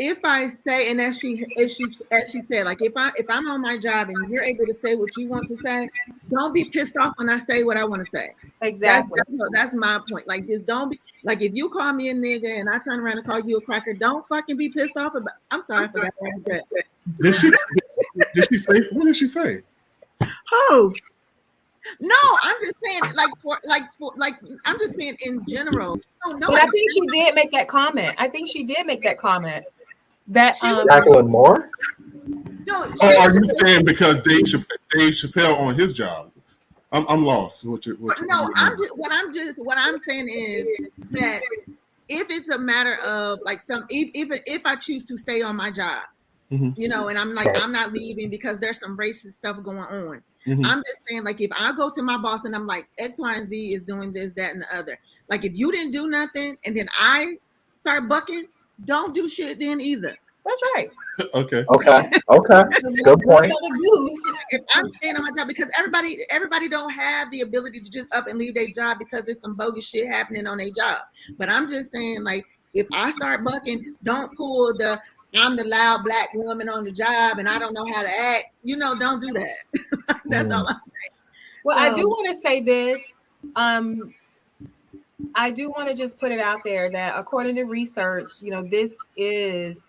if I say, and as she said, like if I'm on my job and you're able to say what you want to say, don't be pissed off when I say what I want to say. Exactly. That's my point. Like, just don't be like, if you call me a nigga and I turn around and call you a cracker, don't fucking be pissed off about. I'm sorry, I forgot what I said. Did she say? What did she say? Oh no, I'm just saying, I'm just saying in general. No, but I think she did make that comment. That Jacqueline Moore. No, are you saying because Dave Chappelle on his job? I'm lost. What I'm saying is that if it's a matter of like if I choose to stay on my job, and I'm like, I'm not leaving because there's some racist stuff going on. I'm just saying, like, if I go to my boss and I'm like, X, Y, and Z is doing this, that, and the other. Like, if you didn't do nothing and then I start bucking, don't do shit then either. That's right. Okay. Good point. If I'm staying on my job, because everybody don't have the ability to just up and leave their job because there's some bogus shit happening on their job. But I'm just saying, like, if I start bucking, don't pull the I'm the loud black woman on the job and I don't know how to act. Don't do that. That's all I'm saying. Well, I do want to say this. I do want to just put it out there that according to research, this is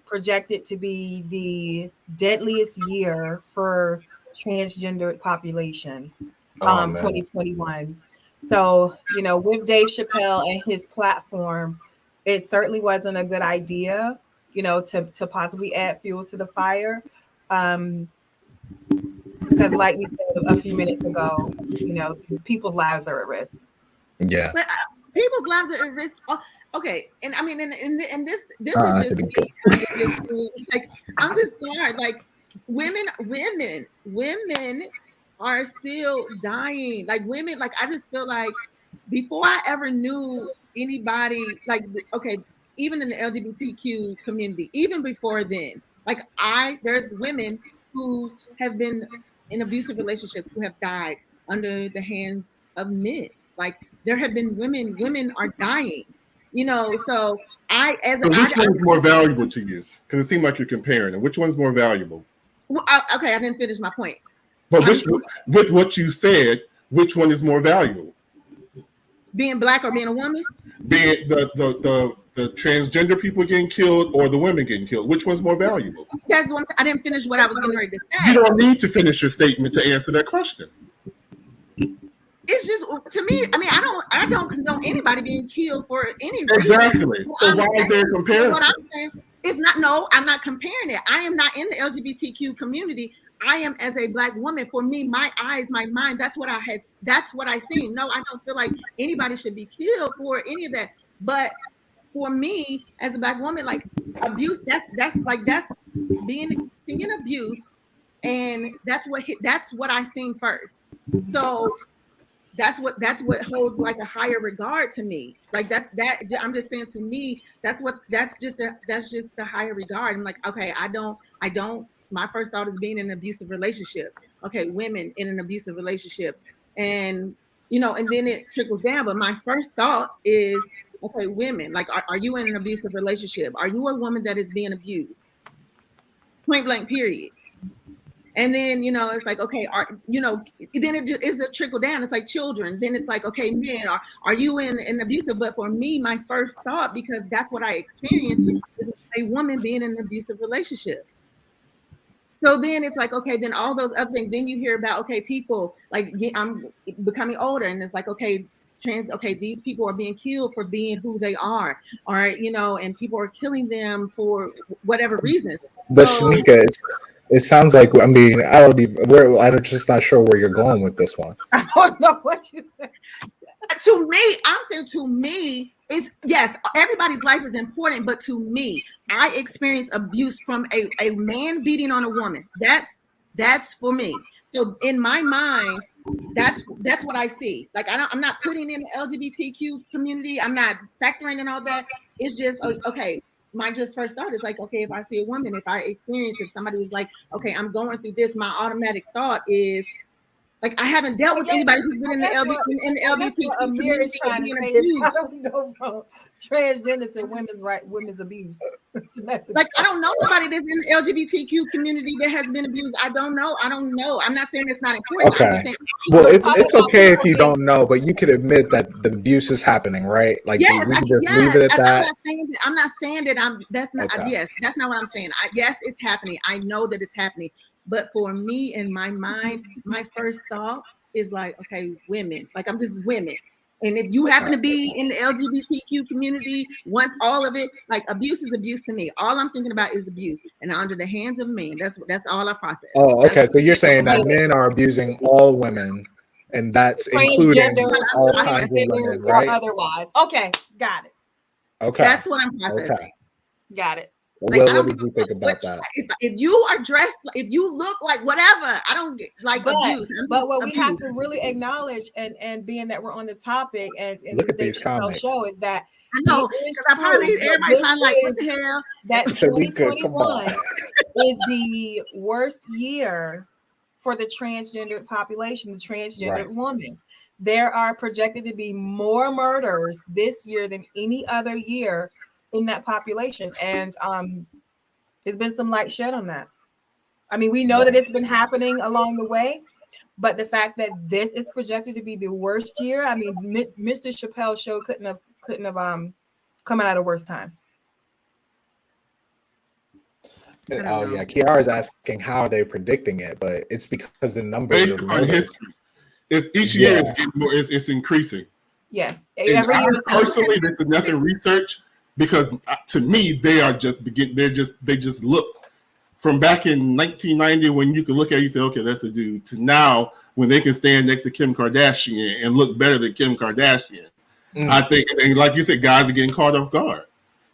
projected to be the deadliest year for transgendered population, 2021. So, with Dave Chappelle and his platform, it certainly wasn't a good idea, to possibly add fuel to the fire. Because like we said a few minutes ago, people's lives are at risk. Yeah. But people's lives are at risk. Okay. And I mean, and this is just me. Like, I'm just sorry. Like, women are still dying. Like, women, like, I just feel like before I ever knew anybody, like, okay, even in the LGBTQ community, even before then, like, there's women who have been in abusive relationships who have died under the hands of men. Like, there have been women are dying, so So which one is more valuable to you? Because it seems like you're comparing them. Which one's more valuable? Well, okay, I didn't finish my point. But with what you said, which one is more valuable? Being black or being a woman? Being the transgender people getting killed or the women getting killed? Which one's more valuable? That's one. I didn't finish what I was getting ready to say. You don't need to finish your statement to answer that question. It's just, to me, I mean, I don't condone anybody being killed for any reason. Exactly. So why is there a comparison? What I'm saying is I'm not comparing it. I am not in the LGBTQ community. I am as a black woman. For me, my eyes, my mind, that's what I seen. No, I don't feel like anybody should be killed for any of that. But for me, as a black woman, like, abuse, that's seeing abuse, and that's what I seen first. So that's what holds like a higher regard to me. Like that I'm just saying, to me, that's just the higher regard. I'm like, okay, I don't, my first thought is being in an abusive relationship. Okay, women in an abusive relationship. And and then it trickles down. But my first thought is, okay, women, like, are you in an abusive relationship? Are you a woman that is being abused? Point blank, period. And then, it's like, okay, then it is a trickle down. It's like children. Then it's like, okay, men, are you in an abusive? But for me, my first thought, because that's what I experienced, is a woman being in an abusive relationship. So then it's like, okay, then all those other things. Then you hear about, okay, people, like, I'm becoming older, and it's like, okay, these people are being killed for being who they are, all right, and people are killing them for whatever reasons. But Shanika, it sounds like, I mean, I'm just not sure where you're going with this one. I don't know what you think. To me, I'm saying, to me, it's, yes, everybody's life is important, but to me, I experienced abuse from a man beating on a woman. That's for me. So in my mind, that's what I see. Like, I'm not putting in the LGBTQ community. I'm not factoring in all that. It's just, okay. My just first thought is like, okay, if I see a woman, if somebody is like, okay, I'm going through this, my automatic thought is, like, I haven't dealt with anybody who's been in the LGBTQ community. How do we go from transgender to women's abuse? Like, I don't know nobody that's in the LGBTQ community that has been abused. I don't know. I'm not saying it's not important. Okay. I'm just saying, well, it's okay if you don't know, but you can admit that the abuse is happening, right? Like, yes, we can just leave it at that. I'm not saying that that's not. Okay. Yes, that's not what I'm saying. Yes, it's happening. I know that it's happening. But for me, in my mind, my first thought is like, okay, women. Like, I'm just women. And if you happen to be in the LGBTQ community, once all of it, like, abuse is abuse to me. All I'm thinking about is abuse, and under the hands of men. That's all I process. Oh, okay. So you're saying that men are abusing all women, and that's including all kinds of women, right? Otherwise, okay, got it. Okay, that's what I'm processing. Okay. Got it. Like, what did you think about that? If you are dressed, if you look like whatever, I don't get like abuse. But what we have to really acknowledge, and being that we're on the topic, and look at these comments. Show is that I know, because I've heard everybody kind of like, what the hell? That 2021 is the worst year for the transgender population, the transgender woman. There are projected to be more murders this year than any other year in that population. And There's been some light shed on that. I mean, we know that it's been happening along the way, but the fact that this is projected to be the worst year, I mean, Mr. Chappelle's show couldn't have come out at a worse time. Oh yeah, Kiara's asking how are they predicting it, but it's because the numbers based on history. It's each year it's getting more. It's increasing. Yes, every year. Personally, there's nothing research because to me they are just they just look from back in 1990 when you could look at it, you say okay that's a dude to now when they can stand next to Kim Kardashian and look better than Kim Kardashian. I think, and like you said, guys are getting caught off guard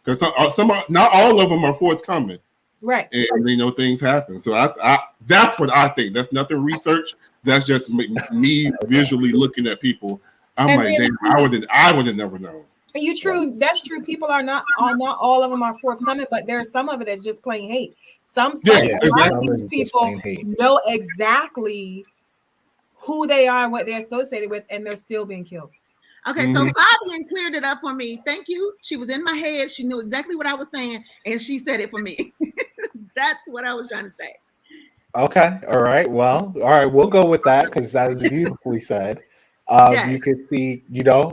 because some not all of them are forthcoming. Right. And they know things happen. So I that's what I think. That's nothing research. That's just me visually looking at people. I'm like, damn, I would have never known. You true. That's true. People are not all of them are forthcoming, but there's some of it that's just plain hate. A lot of these people know exactly who they are and what they're associated with, and they're still being killed. Okay, so Fabian cleared it up for me. Thank you. She was in my head. She knew exactly what I was saying, and she said it for me. That's what I was trying to say. Okay, all right. Well, all right, we'll go with that because that was beautifully said. Yes. You could see,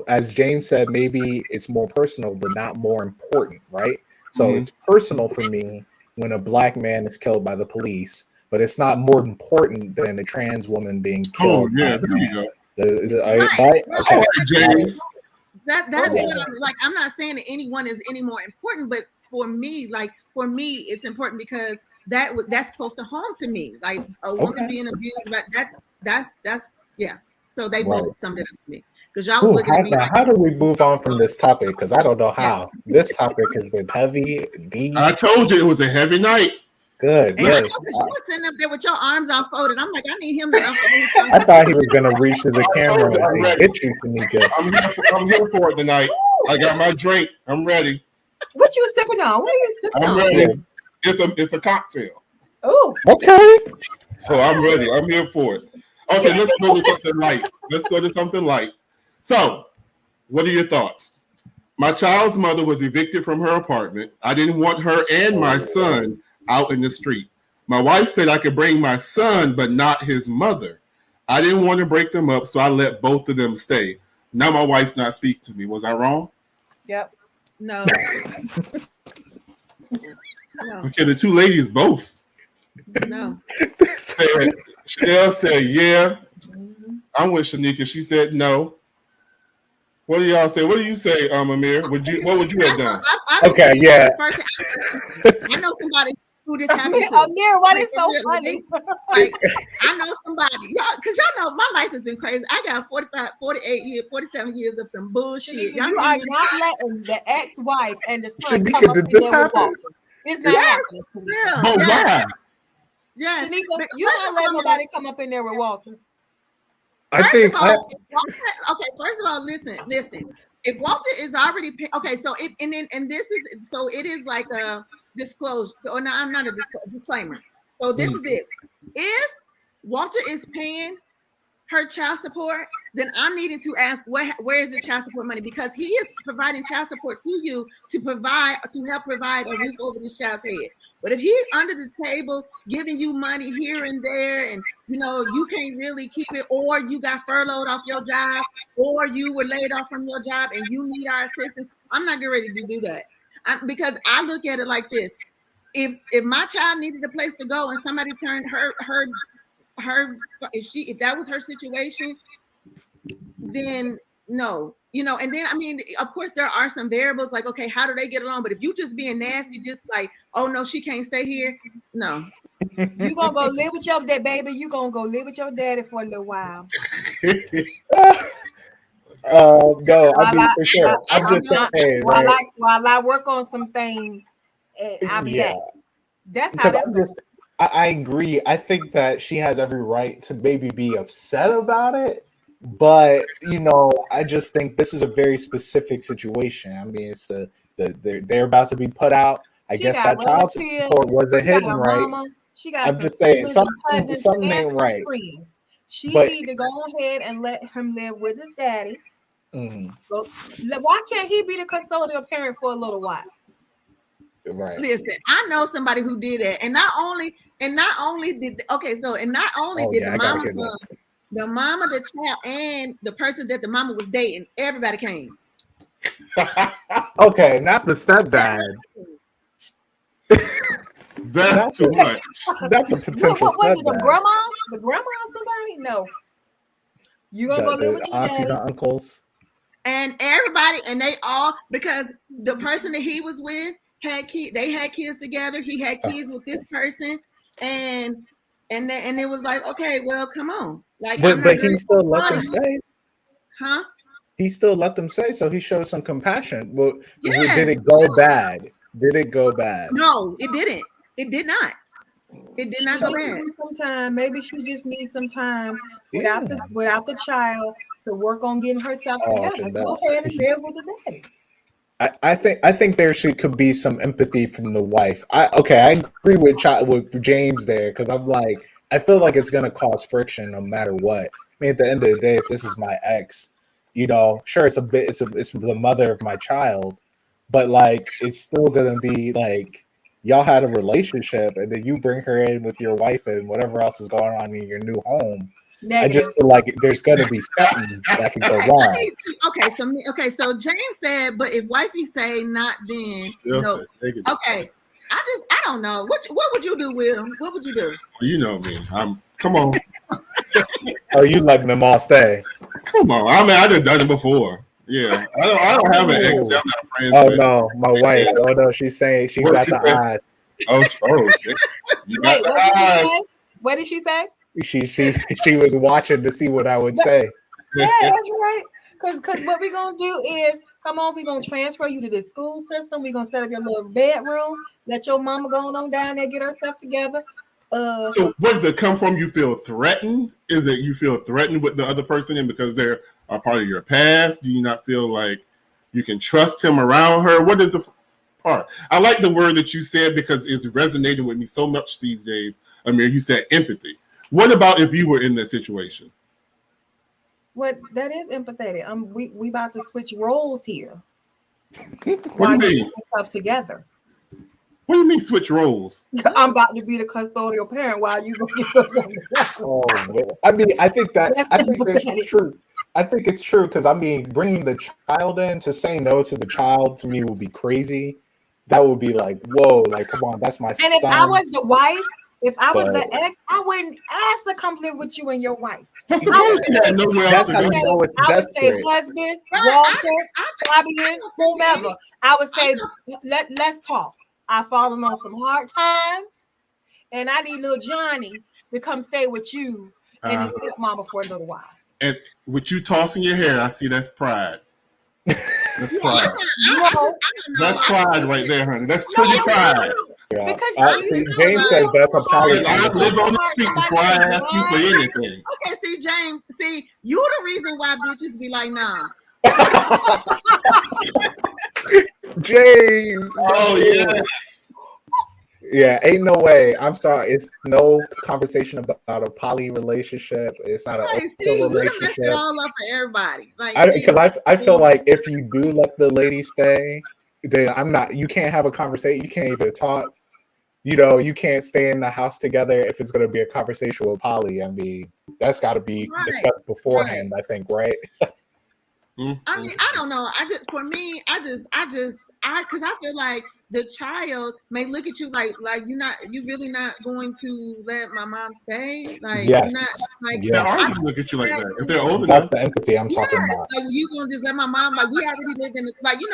as James said, maybe it's more personal, but not more important, right? So it's personal for me when a black man is killed by the police, but it's not more important than a trans woman being killed. Oh, yeah, there you go. Right. Okay. James. That's what I'm like. I'm not saying that anyone is any more important, but for me, it's important because that's close to home to me. Like a woman being abused, but that's yeah. So they both summed it up to me because y'all was looking at me. How do we move on from this topic? Because I don't know how. This topic has been heavy, deep. I told you it was a heavy night. Good. And I know because you were sitting up there with your arms all folded. I'm like, I need him to. I thought he was gonna reach to the camera and hit you, Tanika. I'm here for it tonight. I got my drink. I'm ready. What you sipping on? What are you sipping on? I'm ready. It's a cocktail. Oh, okay. So I'm ready. I'm here for it. Okay, let's go to something light. So, what are your thoughts? My child's mother was evicted from her apartment. I didn't want her and my son out in the street. My wife said I could bring my son, but not his mother. I didn't want to break them up, so I let both of them stay. Now my wife's not speaking to me. Was I wrong? Yep. No. Okay, the two ladies both. No. Chanel said, yeah. I'm with Shanika. She said no. What do y'all say? What do you say, Amir? What would you have done? Okay, yeah. I know somebody who this happened to. Amir, why is so funny? Like, I know somebody, y'all, because y'all know my life has been crazy. I got 47 years of some bullshit. You are not letting the ex-wife and the son come up in there with Walter. It's not happening. But why? Yeah, Shanika, you not letting nobody come up in there with Walter. First of all, listen. If Walter is already so it is like a disclosure. Or no, I'm not a disclaimer. So this is it. If Walter is paying her child support, then I'm needing to ask where is the child support money, because he is providing child support to you to help provide a roof over this child's head. But if he's under the table giving you money here and there, and you can't really keep it, or you got furloughed off your job, or you were laid off from your job and you need our assistance, I'm not getting ready to do that. Because I look at it like this: if my child needed a place to go and somebody turned her if that was her situation, then no. And then of course there are some variables like, okay, how do they get along? But if you just being nasty, just like, oh no, she can't stay here, no. You gonna go live with your dad, baby. You gonna go live with your daddy for a little while. Go. For sure. I'm just saying. While I work on some things, I'll be back. That's how that's going. I agree. I think that she has every right to maybe be upset about it. But I just think this is a very specific situation. I mean, it's they're about to be put out. I guess that child support wasn't hidden right. She got. I'm just saying something ain't right. She need to go ahead and let him live with his daddy. So, why can't he be the custodial parent for a little while? Right. Listen, I know somebody who did that, and not only did the I gotta mama hear come, this. the mama, the child, and the person that the mama was dating, everybody came. Okay, not the stepdad. That's Not too much. not the potential What was it? The stepdad. grandma? The grandma or somebody? No. You gonna go live with The your auntie, daddy? the uncles. And everybody, and they all, because the person that he was with had kids, they had kids together. He had kids with this person, and it was like, okay, well, come on, like I'm But not he gonna still let them stay. huh? He still let them stay, so he showed some compassion. Well, did Yes. it go bad? Did it go bad? No, it didn't. It did not. It did not go bad. Some time. Maybe she just needs some time Yeah. without the child to work on getting herself together. Go ahead and live with the daddy. I think there could be some empathy from the wife. I agree with James there, because I'm like, I feel like it's gonna cause friction no matter what. I mean, at the end of the day, if this is my ex, sure, it's the mother of my child, but like it's still gonna be like y'all had a relationship, and then you bring her in with your wife and whatever else is going on in your new home. I Negative. just feel like there's gonna be something that can go wrong. So James said, but if wifey say not, then Still no. say negative. Okay, I don't know. What would you do, Will? What would you do? You know me. Come on. Oh, you letting them all stay? Come on. I mean, I just done it before. Yeah. I don't have an ex that I'm not friends Oh with. no, my wife. Oh no, she's saying she What got she the said? eye. Oh, you got Wait, the what did she eyes. say? What did she say? She was watching to see what I would say. Yeah, that's right. Because what we're gonna do is, come on, we're gonna transfer you to the school system. We're gonna set up your little bedroom. Let your mama go on down there, get herself together. So where does it come from? You feel threatened? Is it you feel threatened with the other person and because they're a part of your past? Do you not feel like you can trust him around her? What is the part? I like the word that you said because it's resonating with me so much these days. Amir, you said empathy. What about if you were in that situation? What that is empathetic. We about to switch roles here. What do you mean? Stuff together. What do you mean switch roles? I'm about to be the custodial parent while you go get yourself together. Oh man. I mean, I think that's true. I think it's true because I mean, bringing the child in, to say no to the child to me would be crazy. That would be like, whoa, like come on, that's my son. And if I was the wife, if I was the ex, I wouldn't ask to come live with you and your wife. That's how you know it's I would say desperate. husband, Walter, Fabian, whomever. I would say let's talk. I've fallen on some hard times, and I need little Johnny to come stay with you and his mama for a little while. And with you tossing your hair, I see that's pride. That's pride. That's pride right there, honey. That's pretty pride. Yeah. Because James says that's a poly. I live on the street before I ask you for anything. Okay, see, James, you the reason why bitches be like, nah. James. Oh yes. Yeah, ain't no way. I'm sorry. It's no conversation about a poly relationship. It's not an open relationship. You messed it all up for everybody. Like, because I feel like if you do let the lady stay, then you can't have a conversation. You can't even talk. You can't stay in the house together if it's going to be a conversation with poly. I mean, that's got to be discussed beforehand, I think, right? I mean, I don't know. Because I feel like the child may look at you like you really not going to let my mom stay. Like, yes. You're not like. Yeah, I don't look at you like that. If they're old That's enough, the empathy I'm talking about. Like, you gonna just let my mom? Like, we already live in.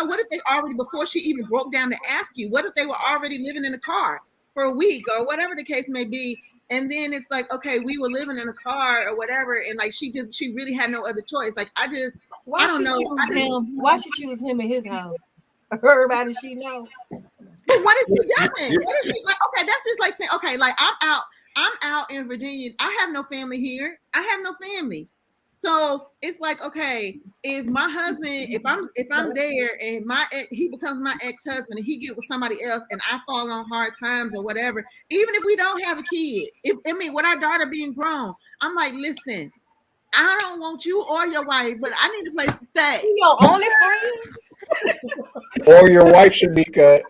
What if they already, before she even broke down to ask you? What if they were already living in a car for a week or whatever the case may be? And then it's like, okay, we were living in a car or whatever, and like she really had no other choice. Like, I don't know. Why should choose him in his house? Everybody she knows. But what if he doesn't? What if she like? Okay, that's just like saying, okay, like I'm out in Virginia. I have no family here. I have no family. So it's like, okay, if my husband, if I'm there and he becomes my ex-husband and he get with somebody else and I fall on hard times or whatever, even if we don't have a kid, with our daughter being grown, I'm like, listen, I don't want you or your wife, but I need a place to stay. Your only friend? Or your wife, Shanika.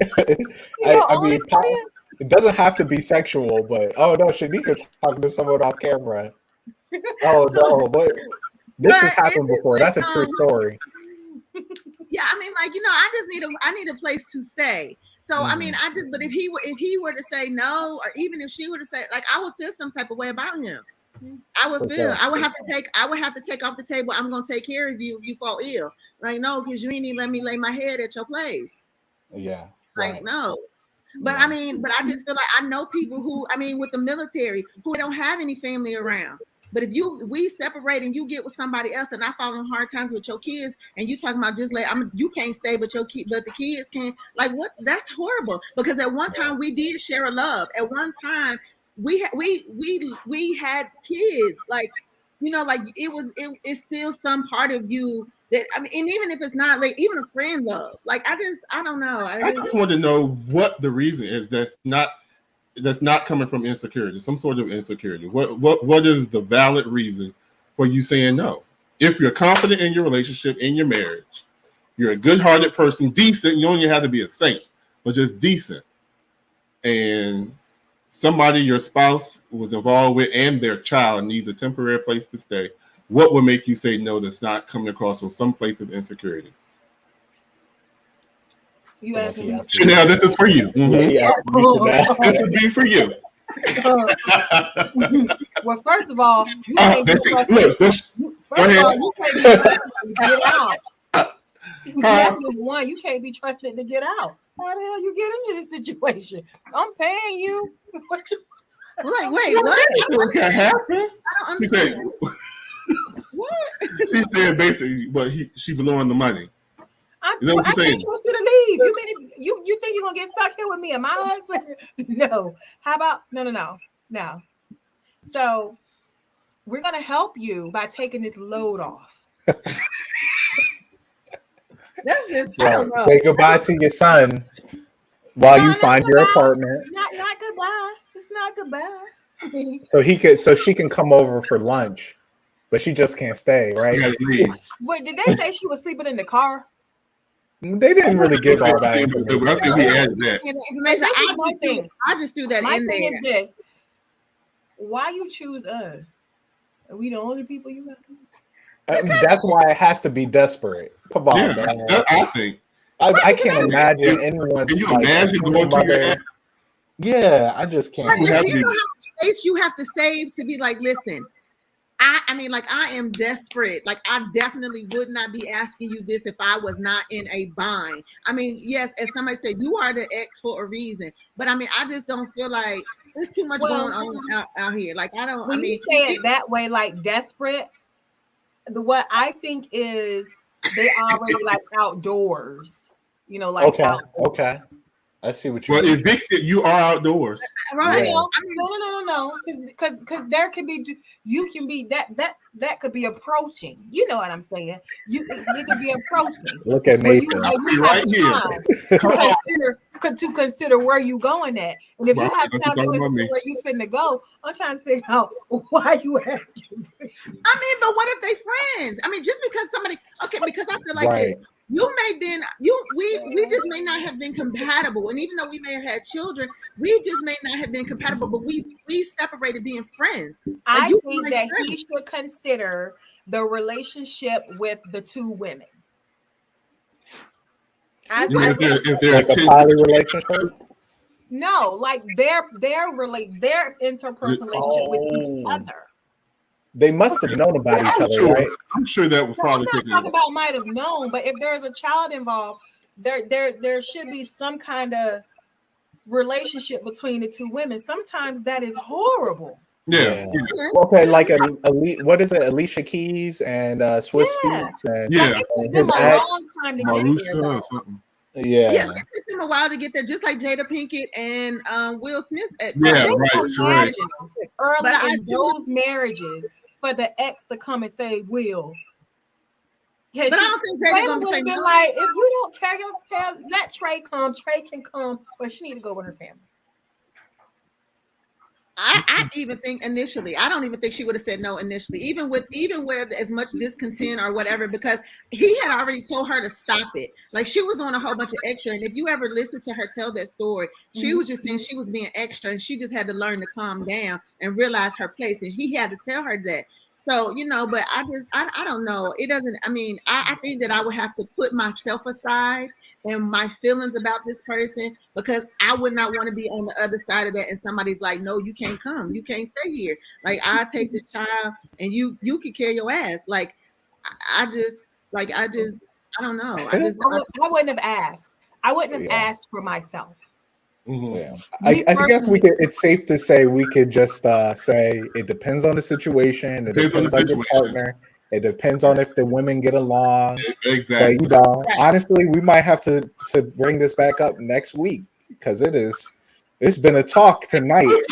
Your I only mean, friend? it doesn't have to be sexual, but oh no, Shanika's talking to someone off camera. Oh no, but this has But happened it's before. like, That's a true story. yeah, I mean, like, I need a place to stay. So I mean, but if he were to say no, or even if she were to say, like, I would feel some type of way about him. I would feel Okay. I would have to take off the table. I'm gonna take care of you if you fall ill. Like, no, because you ain't even let me lay my head at your place. Yeah. Like, Right. no. But Yeah. I mean, but I just feel like I know people who, I mean, with the military who don't have any family around. But if we separate and you get with somebody else, and I fall on hard times with your kids, and you talking about just like you can't stay, but but the kids can. Like, what? That's horrible. Because at one time we did share a love. At one time we had kids. Like, like it's still some part of you that, I mean, and even if it's not, like, even a friend love. Like, I don't know. I just want to know what the reason is that's not coming from insecurity, some sort of insecurity. What is the valid reason for you saying no? If you're confident in your relationship, in your marriage, you're a good-hearted person, decent, you don't even have to be a saint, but just decent, and somebody your spouse was involved with and their child needs a temporary place to stay, what would make you say no that's not coming across from some place of insecurity? You asked me. Chanel, this is for you. Yeah. This would be for you. Well, first of all, you can't be trusted. Look, You can't be trusted to get out. You can't be trusted to get out. How the hell you get into this situation? I'm paying you. Like, wait, what? What can happen? I don't understand. What? She said basically, but she blowing the money. I can't trust you to leave. You think you're gonna get stuck here with me and my husband? No. How about no. So we're gonna help you by taking this load off. That's just, I don't know. Say goodbye to your son while you find your apartment. Not goodbye. It's not goodbye. So she can come over for lunch, but she just can't stay, right? Wait, did they say she was sleeping in the car? They didn't really give all that information. I just threw that My in thing there. is this: why you choose us? Are we the only people you have? That's why it has to be desperate. Come on, man. I think. I can't imagine anyone. Can you imagine going to your ex? Yeah, I just can't. Like, you know how much space you have to save to be like, listen, I mean, like, I am desperate. Like, I definitely would not be asking you this if I was not in a bind. I mean, yes, as somebody said, you are the ex for a reason. But I mean, I just don't feel like there's too much going on out here. Like, I don't. When you say it that way, like desperate, what I think is they already like outdoors. Like okay. I see what you're saying. Well, evicted, you are outdoors. Right. Yeah. No. Because there could be, you can be that could be approaching. You know what I'm saying? You could be approaching. Look at Nathan. You right here. To consider where you going at. And if you have time to consider where you finna go, I'm trying to figure out why you asking me. I mean, but what if they friends? I mean, just because somebody, because I feel like this. You may been we just may not have been compatible, and even though we may have had children, we just may not have been compatible. But we separated being friends. I think that he should consider the relationship with the two women. If there's a poly relationship. No, like their interpersonal relationship with each other. They must have known about each other, right? I'm sure that was probably. I'm not talking about might have known, but if there's a child involved, there should be some kind of relationship between the two women. Sometimes that is horrible. Yeah. Okay, like what is it? Alicia Keys and Swiss Beats and his ex, or something. Yes, it took them a while to get there, just like Jada Pinkett and Will Smith's ex. Yeah, right. Early in those marriages, for the ex to come and say, "Will." Yeah, but I don't think Jada gonna say no. Like, if you don't care, let Trey come. Trey can come, but she need to go with her family. I even think initially, I don't even think she would have said no initially, even with as much discontent or whatever, because he had already told her to stop it. Like she was doing a whole bunch of extra. And if you ever listen to her tell that story, she was just saying she was being extra and she just had to learn to calm down and realize her place. And he had to tell her that. So, but I don't know. It doesn't, I think that I would have to put myself aside and my feelings about this person, because I would not want to be on the other side of that and somebody's like, no, you can't come, you can't stay here. Like I take the child and you can carry your ass. Like I don't know. I wouldn't have asked. I wouldn't have asked for myself. Yeah. I guess it's safe to say we could just say it depends on the situation. It depends on your partner. It depends on if the women get along. Exactly. But, honestly, we might have to bring this back up next week because it's been a talk tonight. We've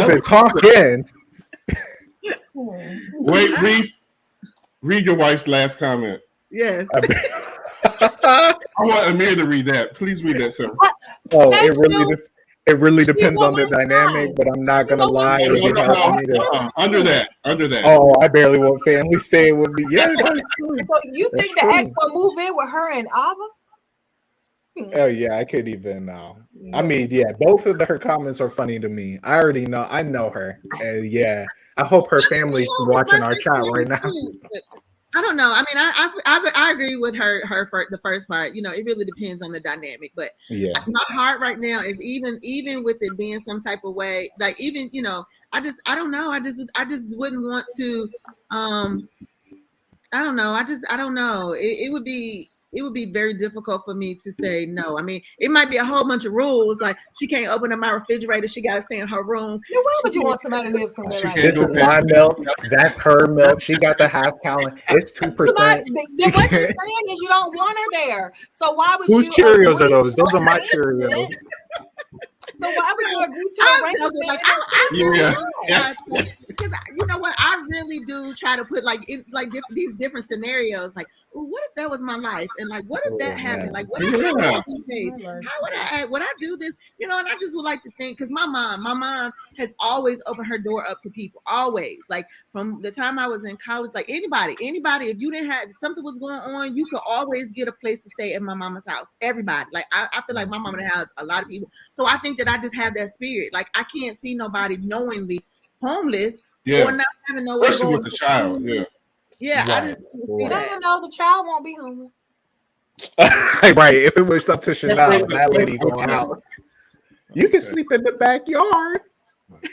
been talking. Wait, read your wife's last comment. Yes. I want Amir to read that. Please read that, sir. Oh, it really depends on the dynamic, but I'm not gonna lie. Under that. Oh, I barely want family staying with me. Yeah. So you think the ex will move in with her and Ava? Oh yeah, I could even now. Both of her comments are funny to me. I already know. I know her, and I hope her family's watching our chat right now. I don't know. I agree with her for the first part. It really depends on the dynamic. But my heart right now is even with it being some type of way, like even I don't know. I just wouldn't want to. I don't know. I don't know. It would be very difficult for me to say no. It might be a whole bunch of rules, like she can't open up my refrigerator. She got to stay in her room. Why would you want somebody to live somewhere like this is my milk. That's her milk. She got the half gallon. It's 2%. What you're saying is you don't want her there. So why would Whose Cheerios are those? Those are my Cheerios. So why would you agree to because you know what, I really do try to put these different scenarios. Like, well, what if that was my life, and like, what if that happened? Like, what if how would I act? Would I do this? And I just would like to think, because my mom has always opened her door up to people, always. Like from the time I was in college, like anybody, if you didn't have something was going on, you could always get a place to stay at my mama's house. Everybody, like I feel like my mama has a lot of people, so I think that I just have that spirit. Like I can't see nobody knowingly homeless or not having nowhere to go with the child. I just the child won't be homeless. Right. If it was up to Chanel, that lady going out, you can sleep in the backyard.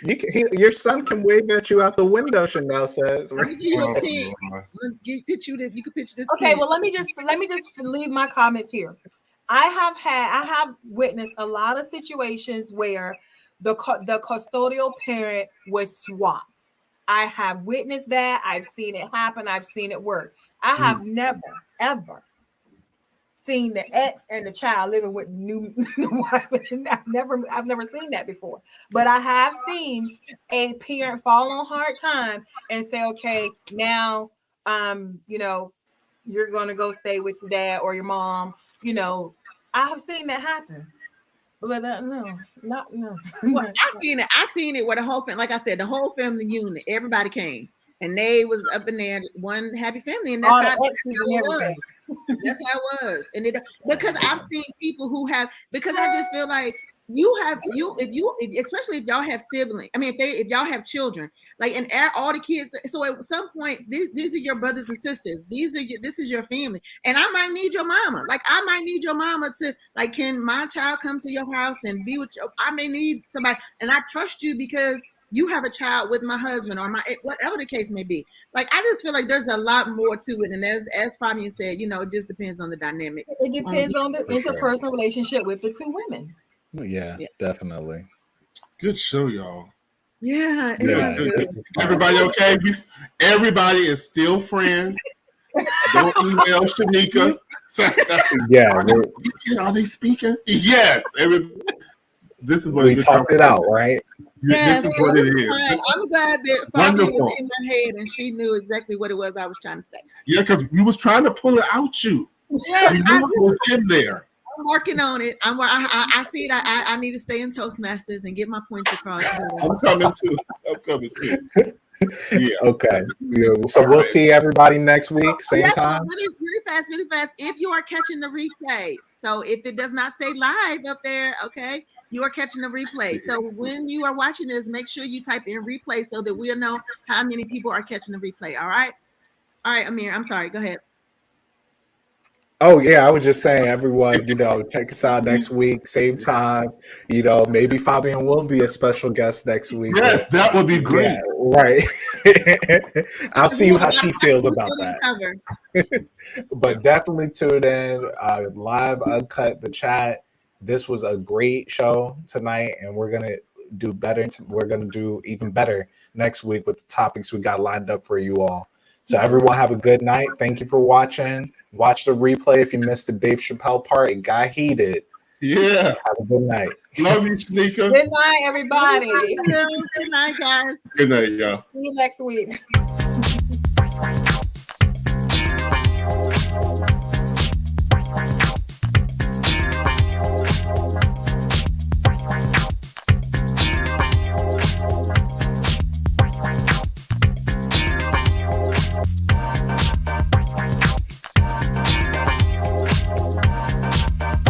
Your son can wave at you out the window. Chanel says. You can picture this. Okay, well let me just leave my comments here. I have witnessed a lot of situations where the custodial parent was swapped. I have witnessed that. I've seen it happen. I've seen it work. I have never, ever seen the ex and the child living with the wife. I've never seen that before. But I have seen a parent fall on hard time and say, okay, now, you're going to go stay with your dad or your mom. I have seen that happen. But no. Well, I seen it where the whole family, like I said, the whole family unit, everybody came and they was up in there, one happy family, and that's how it was. That's how it was. And because I've seen people who have, because I just feel like especially if y'all have siblings. If y'all have children, like, and all the kids. So at some point, these are your brothers and sisters. This is your family, and I might need your mama. Like, I might need your mama to, like, can my child come to your house and be with you? I may need somebody, and I trust you because you have a child with my husband or whatever the case may be. Like, I just feel like there's a lot more to it, and as Fabian said, it just depends on the dynamics. It depends on the interpersonal relationship with the two women. Yeah, definitely. Good show, y'all. Yeah. Everybody okay? Everybody is still friends. Don't email Shanika. Are they speaking? Yes. This is what we talked it out, right? Yes, this is what it is. I'm glad that Fabi was in my head and she knew exactly what it was I was trying to say. Yeah, because we was trying to pull it out you. Yes, was in there. I'm working on it. I see it. I need to stay in Toastmasters and get my points across. I'm coming too. Yeah. Okay. Yeah. So we'll see everybody next week, same time. Really fast. If you are catching the replay, so if it does not say live up there, okay, you are catching the replay. So when you are watching this, make sure you type in replay so that we'll know how many people are catching the replay. All right, Amir. I'm sorry. Go ahead. Oh yeah, I was just saying, everyone, check us out next week, same time. Maybe Fabian will be a special guest next week. Yes, that would be great. Yeah, right. I'll see how she feels about that. But definitely tune in, live, uncut, the chat. This was a great show tonight, and we're gonna do better. We're gonna do even better next week with the topics we got lined up for you all. So everyone have a good night. Thank you for watching. Watch the replay if you missed the Dave Chappelle part. It got heated. Yeah. Have a good night. Love you, Shanika. Good night, everybody. Good night, guys. Good night, y'all. See you next week.